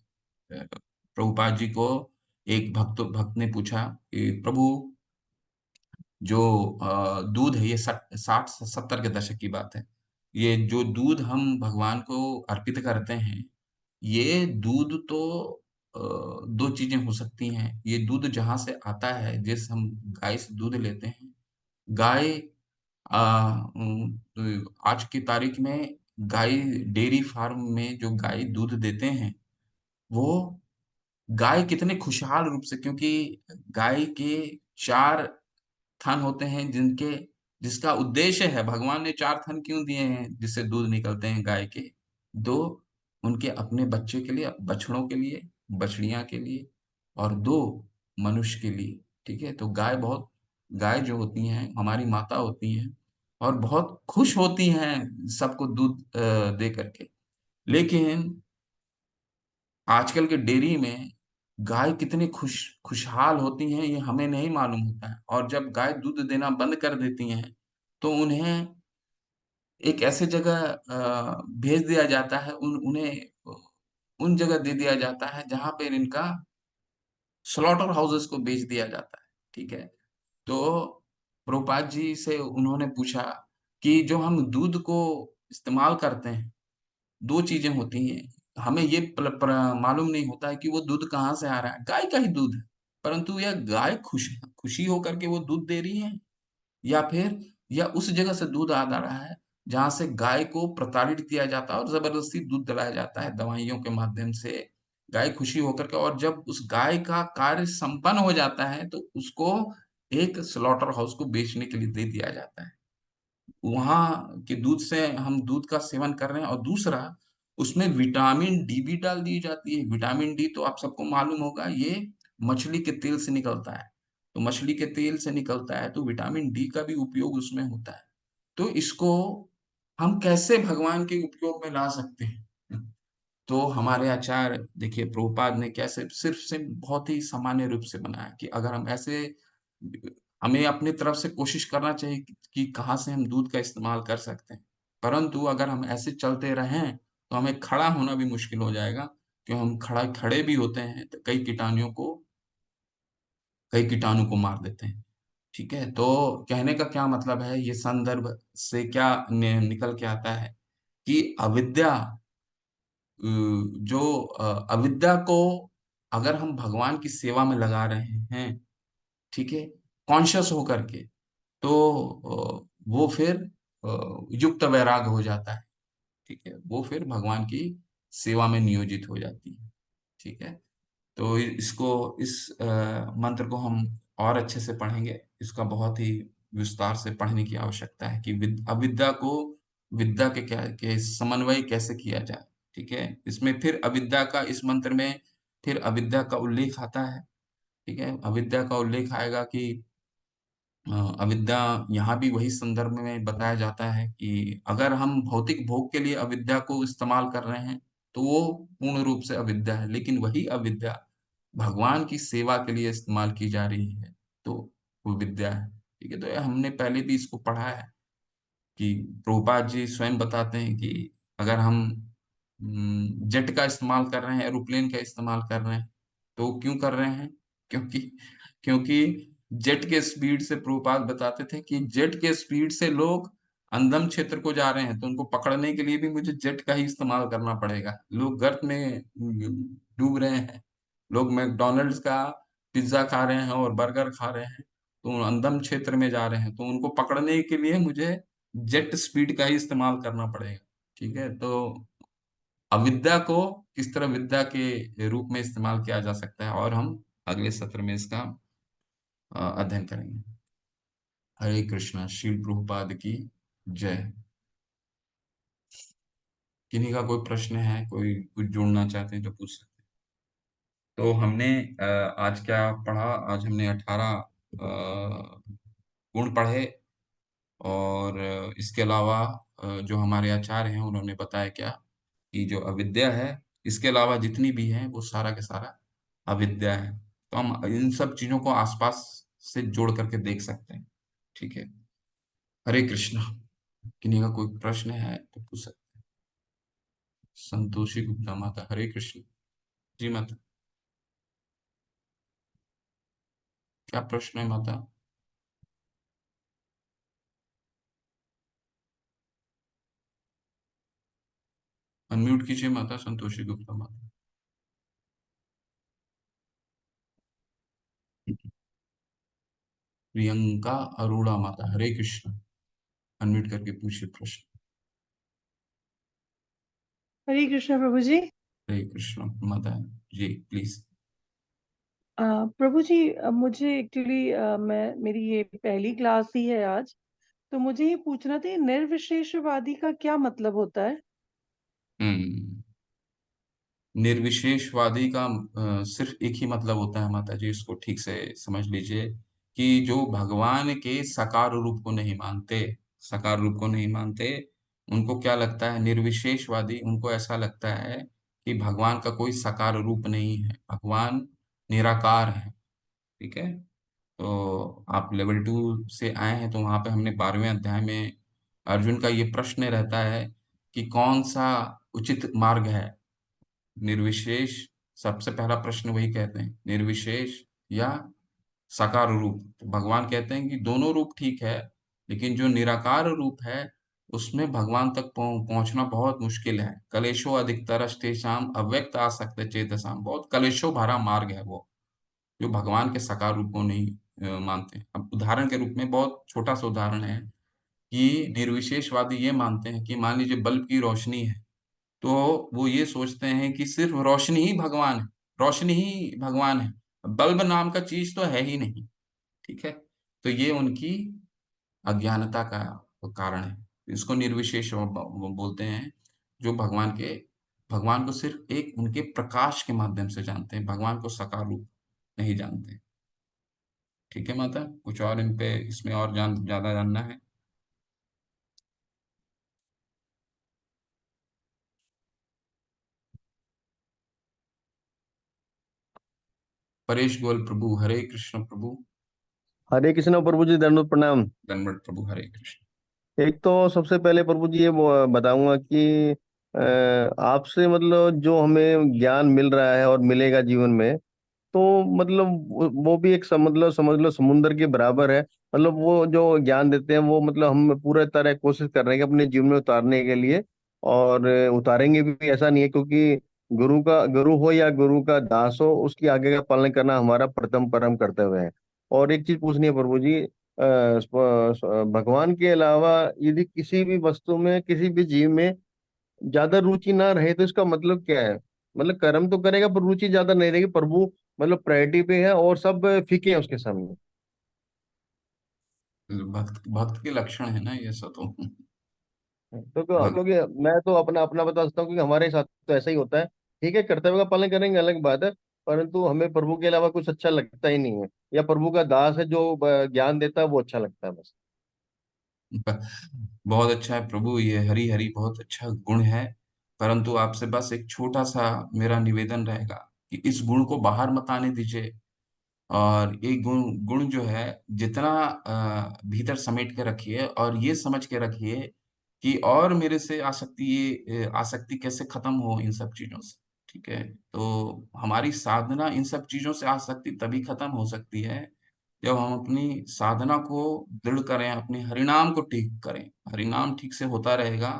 प्रभुपाद जी को एक भक्त ने पूछा कि प्रभु, जो दूध है, ये 60-70 के दशक की बात है, ये जो दूध हम भगवान को अर्पित करते हैं, ये दूध तो दो चीजें हो सकती हैं। ये दूध जहां से आता है, जैसे हम गाय से दूध लेते हैं, गाय आज की तारीख में गाय डेयरी फार्म में जो गाय दूध देते हैं, वो गाय कितने खुशहाल रूप से, क्योंकि गाय के 4 थन होते हैं, जिसका उद्देश्य है, भगवान ने 4 थन क्यों दिए हैं जिससे दूध निकलते हैं गाय के? 2 उनके अपने बच्चे के लिए, बछड़ों के लिए, बछड़ियां के लिए, और 2 मनुष्य के लिए। ठीक है, तो गाय जो होती हैं हमारी माता होती हैं, और बहुत खुश होती हैं सबको दूध दे करके। लेकिन आजकल के डेयरी में गाय कितनी खुशहाल होती हैं, ये हमें नहीं मालूम होता है। और जब गाय दूध देना बंद कर देती हैं, तो उन्हें एक ऐसे जगह भेज दिया जाता है, उन्हें उन जगह दे दिया जाता है जहां पर इनका स्लॉटर हाउसेस को बेच दिया जाता है। ठीक है, तो प्रभुपाद जी से उन्होंने पूछा कि जो हम दूध को इस्तेमाल करते हैं, 2 चीजें होती हैं। हमें ये मालूम नहीं होता है कि वो दूध कहाँ से आ रहा है, गाय का ही दूध है, परंतु यह गाय खुशी होकर के वो दूध दे रही है, या फिर या उस जगह से दूध आ रहा है जहां से गाय को प्रताड़ित किया जाता है और जबरदस्ती दूध दिलाया जाता है दवाइयों के माध्यम से। गाय खुशी होकर के, और जब उस गाय का कार्य संपन्न हो जाता है, तो उसको एक स्लॉटर हाउस को बेचने के लिए दे दिया जाता है। वहां के दूध से हम दूध का सेवन कर रहे हैं। और दूसरा, उसमें विटामिन डी भी डाल दी जाती है। विटामिन डी तो आप सबको मालूम होगा, ये मछली के तेल से निकलता है। तो मछली के तेल से निकलता है, तो विटामिन डी का भी उपयोग उसमें होता है। तो इसको हम कैसे भगवान के उपयोग में ला सकते हैं? तो हमारे आचार्य देखिए, प्रभुपाद ने कैसे सिर्फ से बहुत ही सामान्य रूप से बनाया कि अगर हम ऐसे, हमें अपनी तरफ से कोशिश करना चाहिए कि कहाँ से हम दूध का इस्तेमाल कर सकते हैं। परंतु अगर हम ऐसे चलते रहें, तो हमें खड़ा होना भी मुश्किल हो जाएगा, क्यों हम खड़े भी होते हैं तो कई कीटाणु को मार देते हैं। ठीक है, तो कहने का क्या मतलब है, ये संदर्भ से क्या निकल के आता है कि अविद्या को अगर हम भगवान की सेवा में लगा रहे हैं, ठीक है, कॉन्शियस होकर के, तो वो फिर युक्त वैराग हो जाता है। ठीक है, वो फिर भगवान की सेवा में नियोजित हो जाती है। ठीक है, तो इस मंत्र को हम और अच्छे से पढ़ेंगे। इसका बहुत ही विस्तार से पढ़ने की आवश्यकता है कि अविद्या को विद्या के समन्वय कैसे किया जाए। ठीक है, इसमें फिर अविद्या का, इस मंत्र में फिर अविद्या का उल्लेख आता है। ठीक है, अविद्या का उल्लेख आएगा कि अविद्या, यहाँ भी वही संदर्भ में बताया जाता है कि अगर हम भौतिक भोग के लिए अविद्या को इस्तेमाल कर रहे हैं, तो वो पूर्ण रूप से अविद्या है। लेकिन वही अविद्या भगवान की सेवा के लिए इस्तेमाल की जा रही है, तो वो विद्या है। ठीक है, तो ये हमने पहले भी इसको पढ़ा है कि प्रभुपाद जी स्वयं बताते हैं कि अगर हम जेट का इस्तेमाल कर रहे हैं, एरोप्लेन का इस्तेमाल कर रहे हैं, तो क्यों कर रहे हैं? क्योंकि क्योंकि जेट के स्पीड से, प्रभुपाद बताते थे कि जेट के स्पीड से लोग अंदम क्षेत्र को जा रहे हैं, तो उनको पकड़ने के लिए भी मुझे जेट का ही इस्तेमाल करना पड़ेगा। लोग गर्त में डूब रहे हैं, लोग मैकडॉनल्ड्स का पिज्जा खा रहे हैं और बर्गर खा रहे हैं, तो अंदम क्षेत्र में जा रहे हैं, तो उनको पकड़ने के लिए मुझे जेट स्पीड का ही इस्तेमाल करना पड़ेगा। ठीक है, तो अविद्या को किस तरह विद्या के रूप में इस्तेमाल किया जा सकता है, और हम अगले सत्र में इसका अध्ययन करेंगे। हरे कृष्णा। श्रील प्रभुपाद की जय। किन्हीं का कोई प्रश्न है, कोई कुछ जोड़ना चाहते हैं तो पूछ सकते हैं। तो हमने आज क्या पढ़ा? आज हमने 18 गुण पढ़े, और इसके अलावा जो हमारे आचार्य हैं उन्होंने बताया क्या कि जो अविद्या है, इसके अलावा जितनी भी है वो सारा के सारा अविद्या है। तो हम इन सब चीजों को आसपास से जोड़ करके देख सकते हैं। ठीक है, हरे कृष्णा। किन्हीं का कोई प्रश्न है तो पूछ सकते हैं। संतोषी गुप्ता माता, हरे कृष्ण। जी माता, क्या प्रश्न है माता? अनम्यूट कीजिए माता, संतोषी गुप्ता माता। प्रियंका अरोड़ा माता, हरे कृष्ण। अनम्यूट करके पूछिए प्रश्न। हरे कृष्ण प्रभु जी। हरे कृष्ण माता जी, प्लीज। प्रभु जी, मुझे एक्चुअली मैं मेरी ये पहली क्लास ही है आज, तो मुझे ये पूछना था, ये निर्विशेषवादी का क्या मतलब होता है? हम्म निर्विशेषवादी का सिर्फ एक ही मतलब होता है माता जी, इसको ठीक से समझ लीजिए कि जो भगवान के साकार रूप को नहीं मानते, साकार रूप को नहीं मानते, उनको क्या लगता है? निर्विशेषवादी, उनको ऐसा लगता है कि भगवान का कोई साकार रूप नहीं है, भगवान निराकार है। ठीक है। तो आप लेवल 2 से आए हैं, तो वहां पे हमने 12वें अध्याय में अर्जुन का ये प्रश्न रहता है कि कौन सा उचित मार्ग है, निर्विशेष। सबसे पहला प्रश्न वही कहते हैं, निर्विशेष या साकार रूप। तो भगवान कहते हैं कि दोनों रूप ठीक है, लेकिन जो निराकार रूप है उसमें भगवान तक पहुंचना बहुत मुश्किल है। कलेशो अधिकतरस्तेषाम अव्यक्त आसक्त चेतसाम, बहुत कलेशो भरा मार्ग है वो, जो भगवान के साकार रूप को नहीं मानते हैं। अब उदाहरण के रूप में, बहुत छोटा सा उदाहरण है कि निर्विशेषवादी ये मानते हैं कि मान लीजिए बल्ब की रोशनी है, तो वो ये सोचते हैं कि सिर्फ रोशनी ही भगवान है, रोशनी ही भगवान है, बल्ब नाम का चीज तो है ही नहीं। ठीक है। तो ये उनकी अज्ञानता का कारण है। इसको निर्विशेष बोलते हैं, जो भगवान को सिर्फ एक उनके प्रकाश के माध्यम से जानते हैं, भगवान को साकार रूप नहीं जानते। ठीक है माता, कुछ और इन पे इसमें और ज्यादा जानना है? परेश गोयल प्रभु, हरे कृष्ण प्रभु। हरे कृष्ण प्रभु जी, दंडवत प्रणाम। दंडवत प्रभु, हरे कृष्ण। एक तो सबसे पहले प्रभु जी ये बताऊंगा कि आपसे मतलब जो हमें ज्ञान मिल रहा है और मिलेगा जीवन में, तो मतलब वो भी एक मतलब समझ लो समुंदर के बराबर है। मतलब वो जो ज्ञान देते हैं वो मतलब हम पूरे तरह कोशिश कर रहे हैं कि अपने जीवन में उतारने के लिए, और उतारेंगे भी। ऐसा नहीं है, क्योंकि गुरु हो या गुरु का दास हो, उसकी आगे का पालन करना हमारा प्रथम परम कर्तव्य है। और एक चीज पूछनी है प्रभु जी, भगवान के अलावा यदि किसी भी वस्तु में, किसी भी जीव में ज्यादा रुचि ना रहे, तो इसका मतलब क्या है? मतलब कर्म तो करेगा पर रुचि ज्यादा नहीं रहेगी, प्रभु मतलब प्रायोरिटी पे है और सब फीके हैं उसके सामने। भक्त भक्त के लक्षण है ना ये सब तो। भग, क्योंकि मैं तो अपना अपना बता सकता हूँ, क्योंकि हमारे साथ तो ऐसा ही होता है। ठीक है, कर्तव्य का पालन करेंगे अलग बात है, परंतु हमें प्रभु के अलावा कुछ अच्छा लगता ही नहीं है, या प्रभु का दास है जो ज्ञान देता है वो अच्छा लगता है बस। बहुत अच्छा है प्रभु, ये हरी हरी बहुत अच्छा गुण है। परंतु आपसे बस एक छोटा सा मेरा निवेदन रहेगा कि इस गुण को बाहर मत आने दीजिए। और ये गुण गुण जो है, जितना भीतर समेट के रखिए और ये समझ के रखिए कि और मेरे से आसक्ति, ये आसक्ति कैसे खत्म हो इन सब चीजों से। ठीक है। तो हमारी साधना इन सब चीजों से आसक्ति तभी खत्म हो सकती है जब हम अपनी साधना को दृढ़ करें, अपने हरिनाम को ठीक करें। हरिनाम ठीक से होता रहेगा।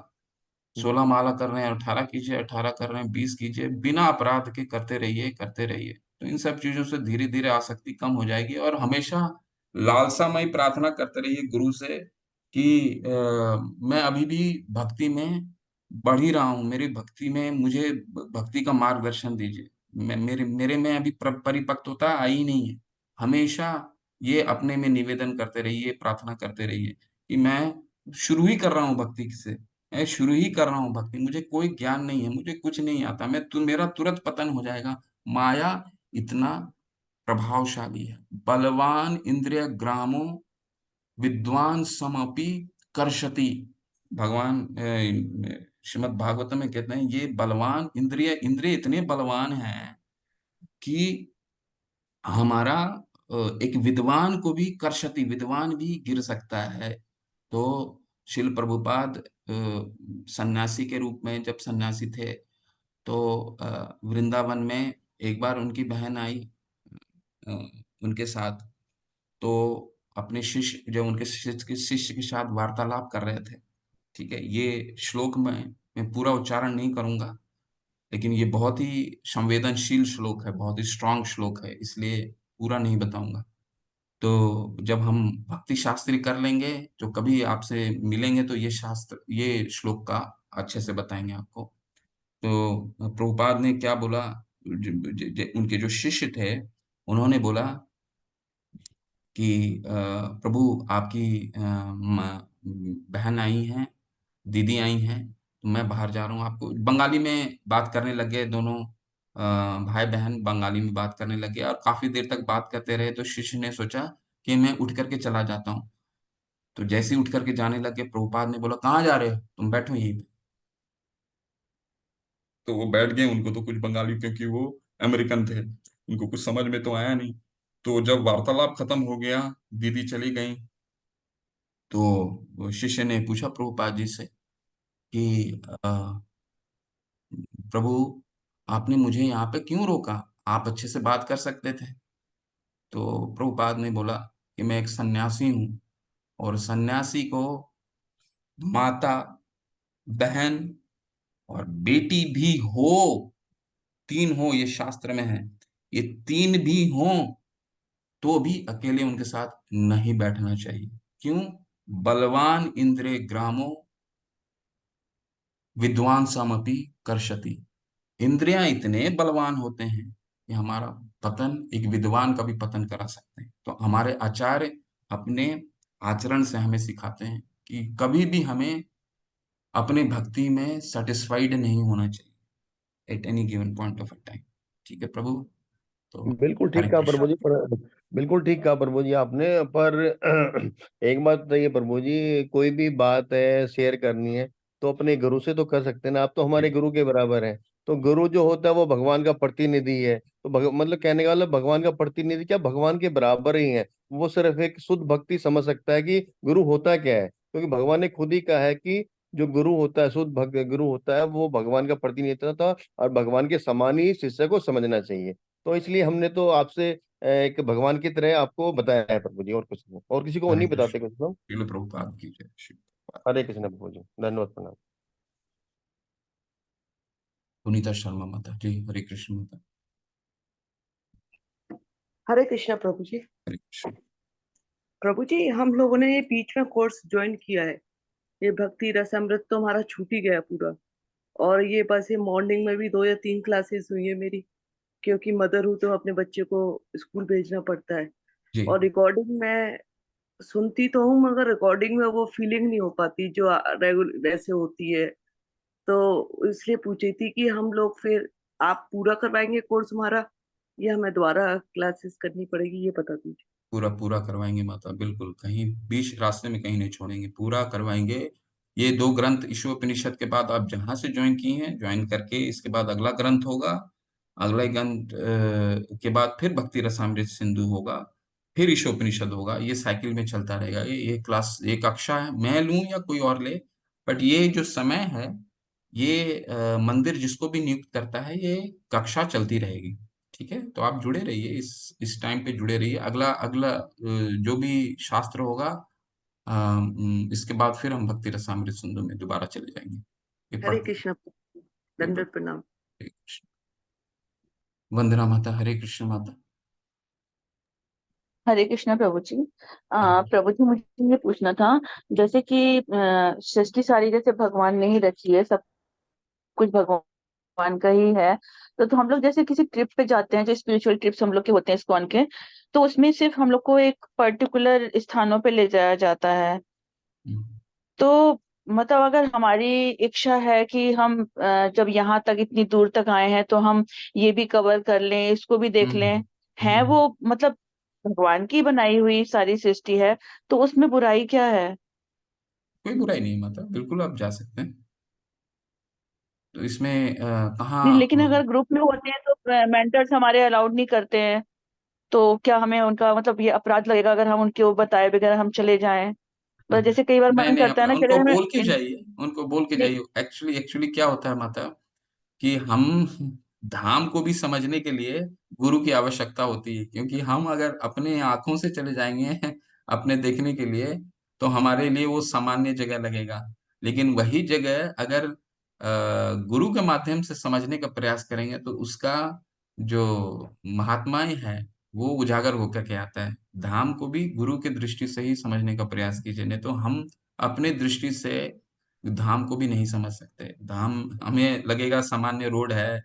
16 माला कर रहे हैं 18 कीजिए, 18 कर रहे हैं 20 कीजिए, बिना अपराध के करते रहिए, करते रहिए। तो इन सब चीजों से धीरे धीरे आसक्ति कम हो जाएगी। और हमेशा लालसामय प्रार्थना करते रहिए गुरु से कि मैं अभी भी भक्ति में बढ़ ही रहा हूँ, मेरी भक्ति में मुझे भक्ति का मार्गदर्शन दीजिए। मैं मेरे में अभी परिपक्वता आई नहीं है। हमेशा ये अपने में निवेदन करते रहिए, प्रार्थना करते रहिए कि मैं शुरू ही कर रहा हूँ भक्ति से, मैं शुरू ही कर रहा हूँ भक्ति, मुझे कोई ज्ञान नहीं है, मुझे कुछ नहीं आता, मेरा तुरंत पतन हो जाएगा। माया इतना प्रभावशाली है। बलवान इंद्रिय ग्रामो विद्वान समपि कर्षति। भगवान श्रीमद् भागवत में कहते हैं ये बलवान इंद्रिय इंद्रिय इतने बलवान हैं कि हमारा एक विद्वान को भी कर्षति, विद्वान भी गिर सकता है। तो शिल प्रभुपाद सन्यासी के रूप में जब सन्यासी थे, तो वृंदावन में एक बार उनकी बहन आई अ, उनके साथ, तो अपने शिष्य जो उनके शिष्य के साथ वार्तालाप कर रहे थे। ठीक है, ये श्लोक में मैं पूरा उच्चारण नहीं करूंगा, लेकिन ये बहुत ही संवेदनशील श्लोक है, बहुत ही स्ट्रांग श्लोक है, इसलिए पूरा नहीं बताऊंगा। तो जब हम भक्ति शास्त्री कर लेंगे, जो कभी आपसे मिलेंगे, तो ये श्लोक का अच्छे से बताएंगे आपको। तो प्रभुपाद ने क्या बोला, उनके जो शिष्य थे, उन्होंने बोला कि प्रभु आपकी बहन आई हैं, दीदी आई हैं, तो मैं बाहर जा रहा हूँ। आपको बंगाली में बात करने लग गए दोनों भाई बहन, बंगाली में बात करने लगे और काफी देर तक बात करते रहे। तो शिष्य ने सोचा कि मैं उठ करके चला जाता हूँ। तो जैसे ही उठ करके जाने लगे, प्रभुपाद ने बोला, कहाँ जा रहे हो, तुम बैठो यहीं पे। तो वो बैठ गए। उनको तो कुछ बंगाली, क्योंकि वो अमेरिकन थे, उनको कुछ समझ में तो आया नहीं। तो जब वार्तालाप खत्म हो गया, दीदी चली गई, तो वो शिष्य ने पूछा प्रभुपाद जी से कि प्रभु, आपने मुझे यहाँ पे क्यों रोका, आप अच्छे से बात कर सकते थे। तो प्रभुपाद ने बोला कि मैं एक सन्यासी हूँ, और सन्यासी को माता, बहन और बेटी भी हो, तीन हो, ये शास्त्र में है, ये तीन भी हो, तो भी अकेले उनके साथ नहीं बैठना चाहिए। क्यों? बलवान इंद्रे ग्रामो विद्वान समपि कर्षति। इंद्रियां इतने बलवान होते हैं कि हमारा पतन, एक विद्वान का भी पतन करा सकते हैं। तो हमारे आचार्य अपने आचरण से हमें सिखाते हैं कि कभी भी हमें अपने भक्ति में सेटिस्फाइड नहीं होना चाहिए at any given point of a time. ठीक है प्रभु, तो बिल्कुल हरे ठीक कहा कृष्ण। प्रभु जी, पर बिल्कुल ठीक कहा प्रभु जी आपने। पर एक बात बताइए प्रभु जी, कोई भी बात है शेयर करनी है तो अपने गुरु से तो कर सकते हैं ना। आप तो हमारे गुरु के बराबर हैं। तो गुरु जो होता है वो भगवान का प्रतिनिधि है। तो मतलब कहने का मतलब भगवान का प्रतिनिधि क्या, भगवान के बराबर ही है। वो सिर्फ एक शुद्ध भक्ति समझ सकता है कि गुरु होता क्या है, क्योंकि भगवान ने खुद ही कहा है कि जो गुरु होता है, शुद्ध भक्त गुरु होता है, वो भगवान का प्रतिनिधित्व था और भगवान के समान ही शिष्य को समझना चाहिए। तो इसलिए हमने तो आपसे एक भगवान की तरह आपको बताया है प्रभु जी, और कुछ नहीं, और किसी को हरे नहीं बताते कृष्ण। कुछ तो। श्रील प्रभुपाद की जय। श्री प्रभुपाद। हरे कृष्ण प्रभु जी, धन्यवाद, प्रणाम। पुनीता शर्मा माता जी, हरे कृष्ण माता। हरे कृष्णा प्रभु जी। हरे कृष्ण। प्रभु जी, हम लोगों ने ये बीच में कोर्स ज्वाइन किया है, ये भक्ति रसामृत तो हमारा छूट ही गया पूरा। और ये बस ये मॉर्निंग में भी 2 या 3 क्लासेस हुई है मेरी, क्योंकि मदर हूँ तो अपने बच्चे को स्कूल भेजना पड़ता है। जी। और रिकॉर्डिंग में सुनती तो हूँ, मगर रिकॉर्डिंग में वो फीलिंग नहीं हो पाती जो रेगुलर ऐसे होती है। तो इसलिए पूछी थी कि हम लोग फिर आप पूरा करवाएंगे कोर्स हमारा, या हमें दोबारा क्लासेस करनी पड़ेगी, ये बता दीजिए। पूरा पूरा करवाएंगे माता, बिल्कुल, कहीं बीच रास्ते में कहीं नहीं छोड़ेंगे, पूरा करवाएंगे। ये 2 ग्रंथ ईशोपनिषद के बाद आप जहां से ज्वाइन किए हैं, ज्वाइन करके इसके बाद अगला ग्रंथ होगा। अगला ग्रंथ के बाद फिर भक्ति रसामृत सिंधु होगा, फिर ईशोपनिषद होगा। ये साइकिल में चलता रहेगा। ये क्लास, ये कक्षा है, मैं लूं या कोई और ले, बट ये जो समय है, ये मंदिर जिसको भी नियुक्त करता है, ये कक्षा चलती रहेगी। ठीक है, तो आप जुड़े रहिए, इस टाइम पे जुड़े रहिए। अगला अगला जो भी शास्त्र होगा, इसके बाद फिर हम भक्ति रसामृत सिंधु में दोबारा चले जाएंगे। ये हरे पढ़ते कृष्ण, हैं। दंडवत प्रणाम। हरे कृष्ण। वंदना माता, हरे कृष्ण माता। हरे कृष्णा प्रभु जी। हरे कृष्ण। प्रभु जी, मुझे ये पूछना था, जैसे कि सृष्टि सारी जैसे भगवान ने ही रची है, सब कुछ भगवान का ही है। तो हम लोग जैसे किसी ट्रिप पे जाते हैं, जो स्पिरिचुअल ट्रिप्स हम लोग के होते हैं इस्कॉन के, तो उसमें सिर्फ हम लोग को एक पर्टिकुलर स्थानों पे ले जाया जाता है। हम्म, तो मतलब अगर हमारी इच्छा है कि हम जब यहाँ तक इतनी दूर तक आए हैं तो हम ये भी कवर कर लें, इसको भी देख हम्म, लें, है हम्म। वो मतलब भगवान की बनाई हुई सारी सृष्टि है, तो उसमें बुराई क्या है? कोई बुराई नहीं माता, बिल्कुल आप जा सकते हैं। तो इसमें कहाँ नहीं, लेकिन अगर ग्रुप में होते हैं तो मेंटर्स हमारे अलाउड नहीं करते हैं, तो क्या हमें उनका मतलब ये अपराध लगेगा अगर हम उनके वो बताए बगैर हम चले जाएं? बस जैसे कई बार नहीं मन नहीं, करता है ना, उनको चलो हमें बोल के जाइए, उनको बोल के नहीं। जाइए। एक्चुअली एक्चुअली क्या होता है माता, कि हम धाम को भी समझने के लिए गुरु की आवश्यकता होती है, क्योंकि हम अगर अपने आंखों से चले जाएंगे अपने देखने के लिए, तो हमारे लिए वो सामान्य जगह लगेगा। लेकिन वही जगह अगर गुरु के माध्यम से समझने का प्रयास करेंगे, तो उसका जो महात्माएं है वो उजागर होकर के आता है। धाम को भी गुरु की दृष्टि से ही समझने का प्रयास कीजिए, नहीं तो हम अपने दृष्टि से धाम को भी नहीं समझ सकते। धाम हमें लगेगा सामान्य रोड है,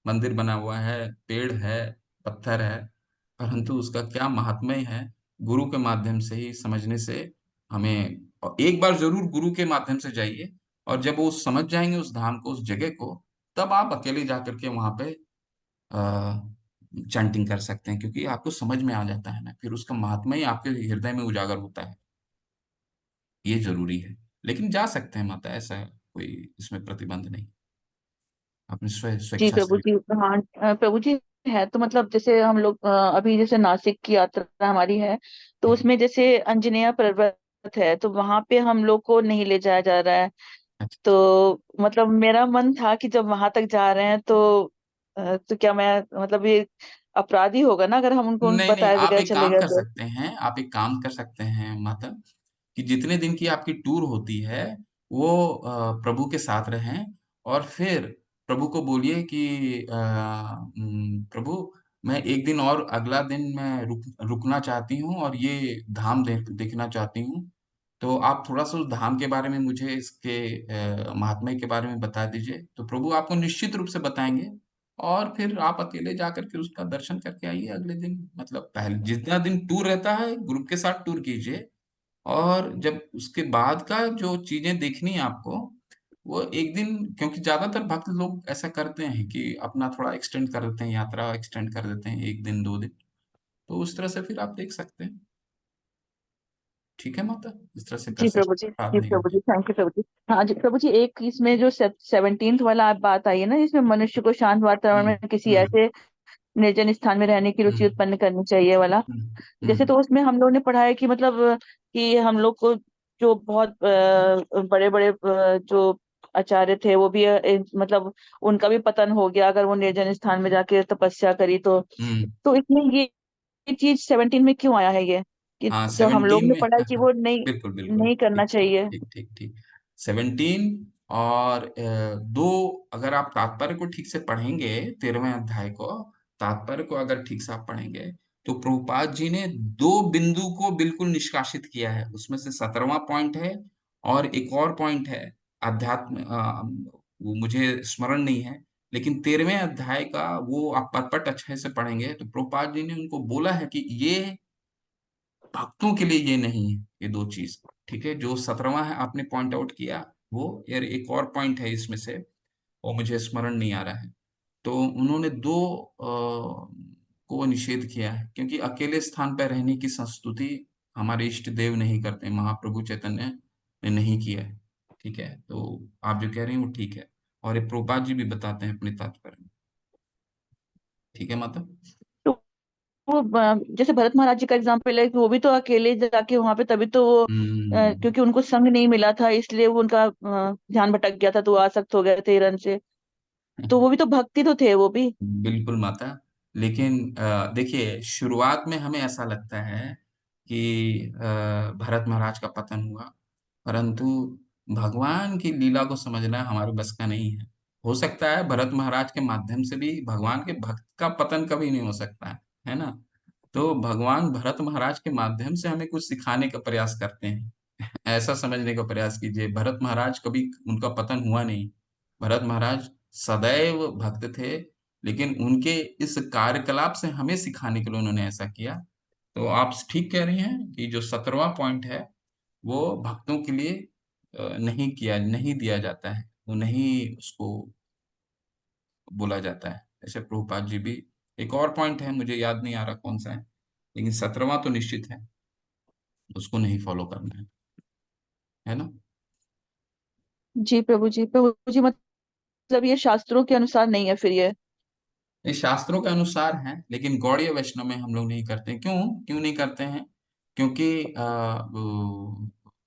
मंदिर बना हुआ है, पेड़ है, पत्थर है, परंतु उसका क्या महात्म्य है, गुरु के माध्यम से ही समझने से हमें। और एक बार जरूर गुरु के माध्यम से जाइए, और जब वो समझ जाएंगे उस धाम को, उस जगह को, तब आप अकेले जाकर के वहां पे चैंटिंग कर सकते हैं, क्योंकि आपको समझ में आ जाता है ना, फिर उसका महात्मा ही आपके हृदय में उजागर होता है। ये जरूरी है। लेकिन जा सकते हैं माता, ऐसा कोई इसमें प्रतिबंध नहीं, अपनी जी स्वेच्छा से प्रभु भी। जी। हाँ प्रभु जी। है तो मतलब जैसे हम लोग अभी जैसे नासिक की यात्रा हमारी है, तो हम्म, उसमें जैसे अंजनेय पर्वत है, तो वहां पे हम लोग को नहीं ले जाया जा रहा है। अच्छा। तो मतलब मेरा मन था कि जब वहां तक जा रहे हैं तो क्या मैं मतलब ये अपराधी होगा ना अगर हम उनको उन नहीं नहीं, बताए आप बगैर एक चले काम गए कर तो। सकते हैं, आप एक काम कर सकते हैं माता, कि जितने दिन की आपकी टूर होती है, वो प्रभु के साथ रहें। और फिर प्रभु को बोलिए कि प्रभु, मैं एक दिन और अगला दिन मैं रुकना चाहती हूँ, और ये धाम देखना चाहती हूँ। तो आप थोड़ा सा उस धाम के बारे में मुझे, इसके महात्म्य के बारे में बता दीजिए, तो प्रभु आपको निश्चित रूप से बताएंगे। और फिर आप अकेले जाकर के उसका दर्शन करके आइए अगले दिन। मतलब पहले जितना दिन टूर रहता है, ग्रुप के साथ टूर कीजिए, और जब उसके बाद का जो चीजें देखनी है आपको, वो एक दिन, क्योंकि ज्यादातर भक्त लोग ऐसा करते हैं कि अपना थोड़ा एक्सटेंड कर देते हैं, यात्रा एक्सटेंड कर देते हैं, एक दिन 2 दिन। तो उस तरह से फिर आप देख सकते हैं। ठीक है माता, इस तरह से कर जी सकते प्रभु जी। हैं, बात जी नहीं प्रभु जी, होगी। थैंक यू प्रभु जी। हाँ जी प्रभु जी, एक इसमें जो 17th वाला आप बात आई है ना, जिसमें मनुष्य को शांत वातावरण हम्म में किसी हम्म ऐसे निर्जन स्थान में रहने की रुचि हम्म उत्पन्न करनी चाहिए वाला। हम्म जैसे हम्म तो उसमें हम लोग ने पढ़ा है कि मतलब कि हम लोग को जो बहुत बड़े बड़े जो आचार्य थे वो भी मतलब उनका भी पतन हो गया अगर वो निर्जन स्थान में जाके तपस्या करी हम्म। तो इसमें ये चीज 17 में क्यों आया है ये, कि हाँ, जब हम लोग 17 ने में, पढ़ा है हाँ कि हाँ, वो नहीं बिल्कुल बिल्कुल, नहीं करना ठीक ठीक चाहिए। ठीक ठीक ठीक। 17 और दो, अगर आप तात्पर्य को ठीक से पढ़ेंगे, 13वें अध्याय को, तात्पर्य को अगर ठीक से आप पढ़ेंगे, तो प्रभुपाद जी ने 2 बिंदु को बिल्कुल निष्कासित किया है। उसमें से 17वां पॉइंट है, और एक और पॉइंट है, अध्यात्म, वो मुझे स्मरण नहीं है, लेकिन 13वें अध्याय का वो आप पट अच्छे से पढ़ेंगे, तो प्रभुपाद जी ने उनको बोला है कि ये भक्तों के लिए ये नहीं है, ये 2 चीज। ठीक है, जो 17वां है आपने पॉइंट आउट किया, वो यार एक और पॉइंट है इसमें से, वो मुझे स्मरण नहीं आ रहा है। तो उन्होंने 2 को निषेध किया है, क्योंकि अकेले स्थान पर रहने की संस्तुति हमारे इष्ट देव नहीं करते, महाप्रभु चैतन्य ने नहीं किया है। ठीक है, तो आप जो कह रहे हैं वो ठीक है, और ये प्रभुपाद जी भी बताते हैं अपने तात्पर्य में। ठीक है माता। तो वो जैसे भरत महाराज जी का एग्जाम्पल है कि वो भी तो अकेले जाके वहां पे, तभी तो वो हम्म। क्योंकि उनको संग नहीं मिला था इसलिए वो उनका ध्यान भटक गया था, तो वो आसक्त हो गए थे हिरण से। तो वो भी तो भक्ति तो थे वो भी। बिल्कुल माता। लेकिन देखिए, शुरुआत में हमें ऐसा लगता है कि भरत महाराज का पतन हुआ, परंतु भगवान की लीला को समझना हमारे बस का नहीं है। हो सकता है भरत महाराज के माध्यम से भी भगवान के भक्त का पतन कभी नहीं हो सकता है ना। तो भगवान भरत महाराज के माध्यम से हमें कुछ सिखाने का प्रयास करते हैं। ऐसा समझने का प्रयास कीजिए, भरत महाराज कभी उनका पतन हुआ नहीं। भरत महाराज सदैव भक्त थे, लेकिन उनके इस कार्यकलाप से हमें सिखाने के लिए उन्होंने ऐसा किया। तो आप ठीक कह रही हैं कि जो 17वां पॉइंट है, वो भक्तों के लिए नहीं दिया जाता है, वो नहीं उसको बोला जाता है। ऐसे प्रभुपाद जी भी, एक और पॉइंट है, मुझे याद नहीं आ रहा कौन सा है, लेकिन 17वां तो निश्चित है, उसको नहीं फॉलो करना है ना। जी प्रभु जी। प्रभु जी मतलब ये शास्त्रों के अनुसार नहीं है फिर ये। ये शास्त्रों के अनुसार है, लेकिन गौड़ीय वैष्णव में हम लोग नहीं करते। क्यों क्यों नहीं करते हैं? क्योंकि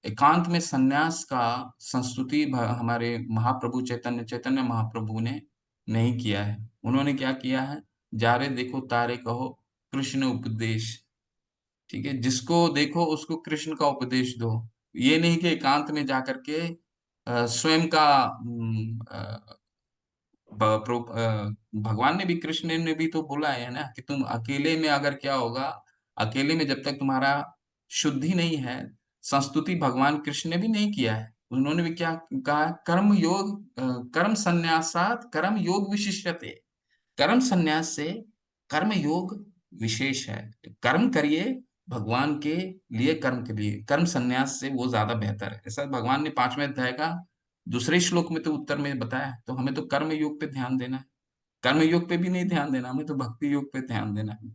एकांत में सन्यास का संस्तुति हमारे महाप्रभु चैतन्य महाप्रभु ने नहीं किया है। उन्होंने क्या किया है, जारे देखो तारे कहो कृष्ण उपदेश। ठीक है, जिसको देखो उसको कृष्ण का उपदेश दो। ये नहीं कि एकांत में जाकर के स्वयं का भगवान ने भी, कृष्ण ने भी तो बोला है ना कि तुम अकेले में अगर क्या होगा, अकेले में जब तक तुम्हारा शुद्धि नहीं है, संस्तुति भगवान कृष्ण ने भी नहीं किया है। उन्होंने भी क्या कहा, कर्म योग कर्म संन्यासात कर्म योग विशिष्यते। कर्म संन्यास से कर्म योग विशेष है। कर्म करिए भगवान के लिए, कर्म के लिए, कर्म संन्यास से वो ज्यादा बेहतर है। ऐसा भगवान ने 5वें अध्याय का दूसरे श्लोक में तो उत्तर में बताया है। तो हमें तो कर्म योग पे ध्यान देना है, कर्म योग पे भी नहीं ध्यान देना, हमें तो भक्ति योग पे ध्यान देना है।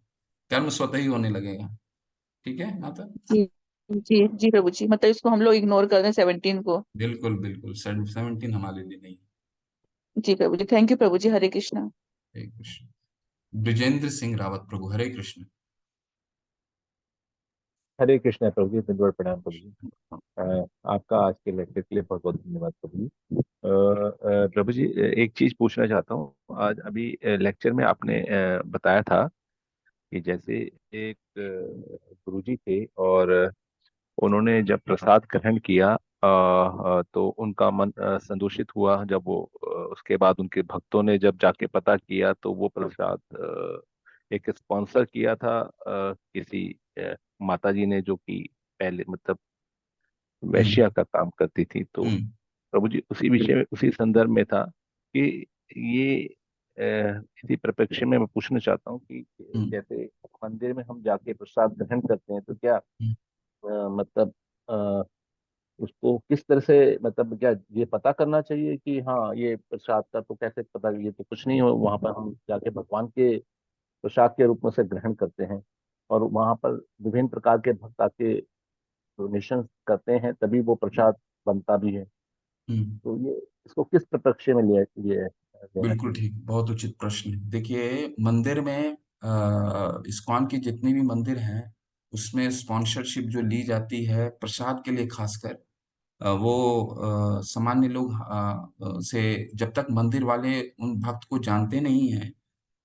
कर्म स्वतः ही होने लगेगा। ठीक है माता? जी जी जी प्रभु जी, मतलब इसको हम लोग इग्नोर कर दें 17 को। बिल्कुल बिल्कुल, 17 हमारे लिए नहीं। जी प्रभु जी, थैंक यू प्रभु जी। हरे कृष्णा। हरे कृष्ण। ब्रिजेंद्र सिंह रावत प्रभु, हरे कृष्ण। हरे कृष्ण प्रभु जी, दंडवत प्रणाम प्रभु जी। आपका आज के लेक्चर के लिए बहुत बहुत धन्यवाद प्रभु जी। प्रभु जी, एक चीज पूछना चाहता हूँ। आज अभी लेक्चर में आपने बताया था कि जैसे एक गुरु जी थे और उन्होंने जब प्रसाद ग्रहण किया तो उनका मन संदूषित हुआ। जब वो उसके बाद उनके भक्तों ने जब जाके पता किया तो वो प्रसाद एक स्पॉन्सर किया था किसी माता जी ने, जो कि पहले मतलब वैश्या का काम करती थी। तो प्रभु जी, उसी विषय में, उसी संदर्भ में था कि ये इसी परिप्रेक्ष्य में मैं पूछना चाहता हूँ कि जैसे मंदिर में हम जाके प्रसाद ग्रहण करते हैं तो क्या मतलब उसको किस तरह से, मतलब क्या ये पता करना चाहिए कि हाँ ये प्रसाद का, तो कैसे पता, ये तो कुछ नहीं हो, वहां पर हम जाके भगवान के प्रसाद के रूप में से ग्रहण करते हैं और वहां पर विभिन्न प्रकार के भक्त आके डोनेशन करते हैं, तभी वो प्रसाद बनता भी है। तो ये इसको किस परिप्रेक्ष्य में लिए लेना बिल्कुल चाहिए? ठीक, बहुत उचित प्रश्न है। देखिए, मंदिर में इस्कॉन की जितनी भी मंदिर हैं उसमें स्पॉन्सरशिप जो ली जाती है प्रसाद के लिए खासकर, वो सामान्य लोग से, जब तक मंदिर वाले उन भक्त को जानते नहीं हैं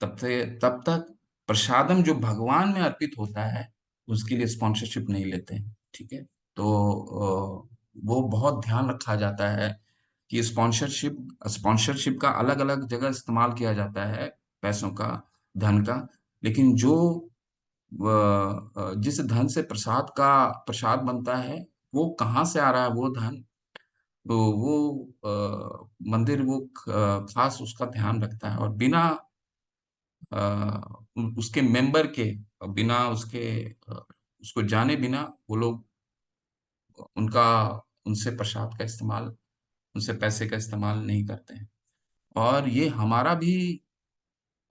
तब तक प्रसादम जो भगवान में अर्पित होता है उसके लिए स्पॉन्सरशिप नहीं लेते हैं। ठीक है, तो वो बहुत ध्यान रखा जाता है कि स्पॉन्सरशिप का अलग अलग जगह इस्तेमाल किया जाता है, पैसों का, धन का। लेकिन जो जिस धन से प्रसाद बनता है, वो कहाँ से आ रहा है वो धन, तो वो मंदिर वो खास उसका ध्यान रखता है। और बिना उसके मेंबर के, बिना उसके उसको जाने बिना वो लोग उनका उनसे प्रसाद का इस्तेमाल, उनसे पैसे का इस्तेमाल नहीं करते हैं। और ये हमारा भी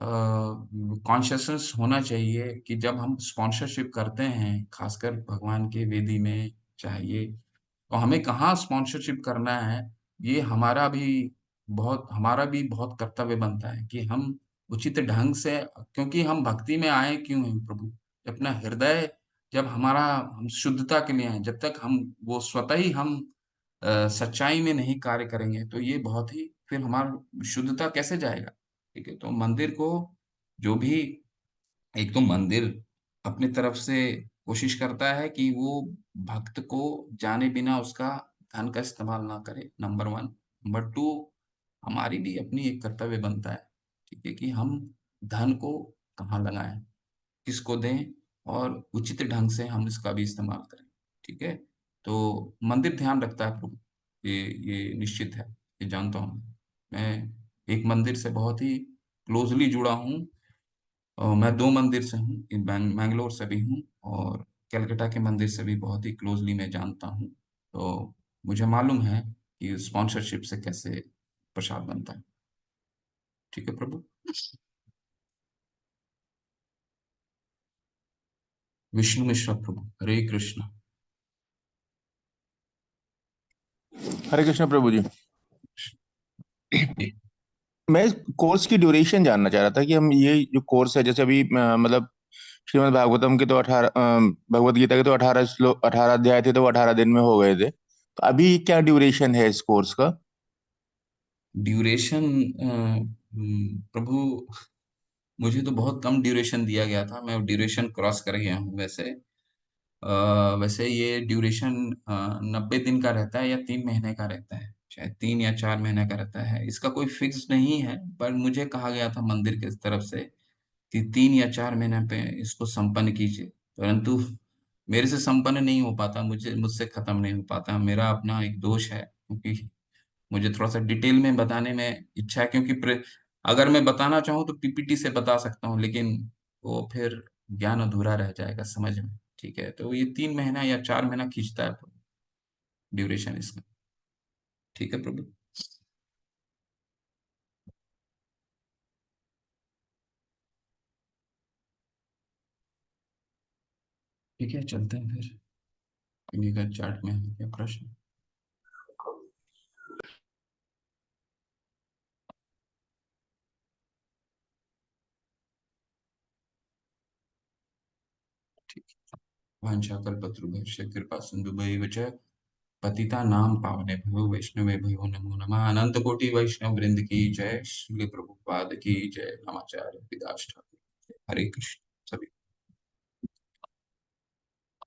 कॉन्शियसनेस होना चाहिए कि जब हम स्पॉन्सरशिप करते हैं, खासकर भगवान के वेदी में चाहिए, तो हमें कहाँ स्पॉन्सरशिप करना है, ये हमारा भी बहुत कर्तव्य बनता है कि हम उचित ढंग से, क्योंकि हम भक्ति में आए क्यों हैं प्रभु, अपना हृदय, जब हम शुद्धता के लिए आए, जब तक हम वो स्वतः ही हम सच्चाई में नहीं कार्य करेंगे तो ये बहुत ही, फिर हमारा शुद्धता कैसे जाएगा। ठीक है, तो मंदिर को जो भी, एक तो मंदिर अपनी तरफ से कोशिश करता है कि वो भक्त को जाने बिना उसका धन का इस्तेमाल ना करे, नंबर 1। नंबर 2, हमारी भी अपनी एक कर्तव्य बनता है, ठीक है, कि हम धन को कहाँ लगाएं, किसको दें, और उचित ढंग से हम इसका भी इस्तेमाल करें। ठीक है, तो मंदिर ध्यान रखता है प्रभु, ये निश्चित है, ये जानता हूँ। मैं एक मंदिर से बहुत ही क्लोजली जुड़ा हूँ, और मैं 2 मंदिर से हूँ, मैंगलोर से भी हूँ और कलकत्ता के मंदिर से भी बहुत ही क्लोजली मैं जानता हूँ। तो मुझे मालूम है कि स्पॉन्सरशिप से कैसे प्रसाद बनता है। ठीक है प्रभु। विष्णु मिश्रा प्रभु, हरे कृष्ण। हरे कृष्ण प्रभु जी। मैं इस कोर्स की ड्यूरेशन जानना चाह रहा था कि हम ये जो कोर्स है, जैसे अभी मतलब श्रीमद् भागवतम के तो 18 भगवत गीता के तो 18 अध्याय थे, तो वो 18 दिन में हो गए थे। तो अभी क्या ड्यूरेशन है इस कोर्स का? ड्यूरेशन प्रभु, मुझे तो बहुत कम ड्यूरेशन दिया गया था, मैं ड्यूरेशन क्रॉस कर गया हूँ वैसे। वैसे ये ड्यूरेशन 90 दिन का रहता है या 3 महीने का रहता है, शायद 3 या 4 महीने का रहता है। इसका कोई फिक्स नहीं है, पर मुझे कहा गया था मंदिर की तरफ से कि 3 या 4 महीने पे इसको संपन्न कीजिए, परंतु मेरे से संपन्न नहीं हो पाता, मुझसे खत्म नहीं हो पाता। मेरा अपना एक दोष है, क्योंकि मुझे थोड़ा सा डिटेल में बताने में इच्छा है, क्योंकि अगर मैं बताना चाहूँ तो पीपीटी से बता सकता हूँ, लेकिन वो फिर ज्ञान अधूरा रह जाएगा समझ में। ठीक है, तो ये 3 महीना या 4 महीना खींचता है ड्यूरेशन इसका। ठीक है प्रभु। ठीक है, चलते हैं फिर आगे का चार्ट में है क्या प्रश्न। ठीक है। वाञ्छाकल्पतरुभ्यश्च कृपा सिन्धुभैव च पतिता नाम पावने भव वैष्णवे भयो नमो नमः। अनंत कोटि वैष्णव वृंद की जय, श्री प्रभुपाद की जय, नमाचार्य विदास ठाकुर। हरे कृष्ण।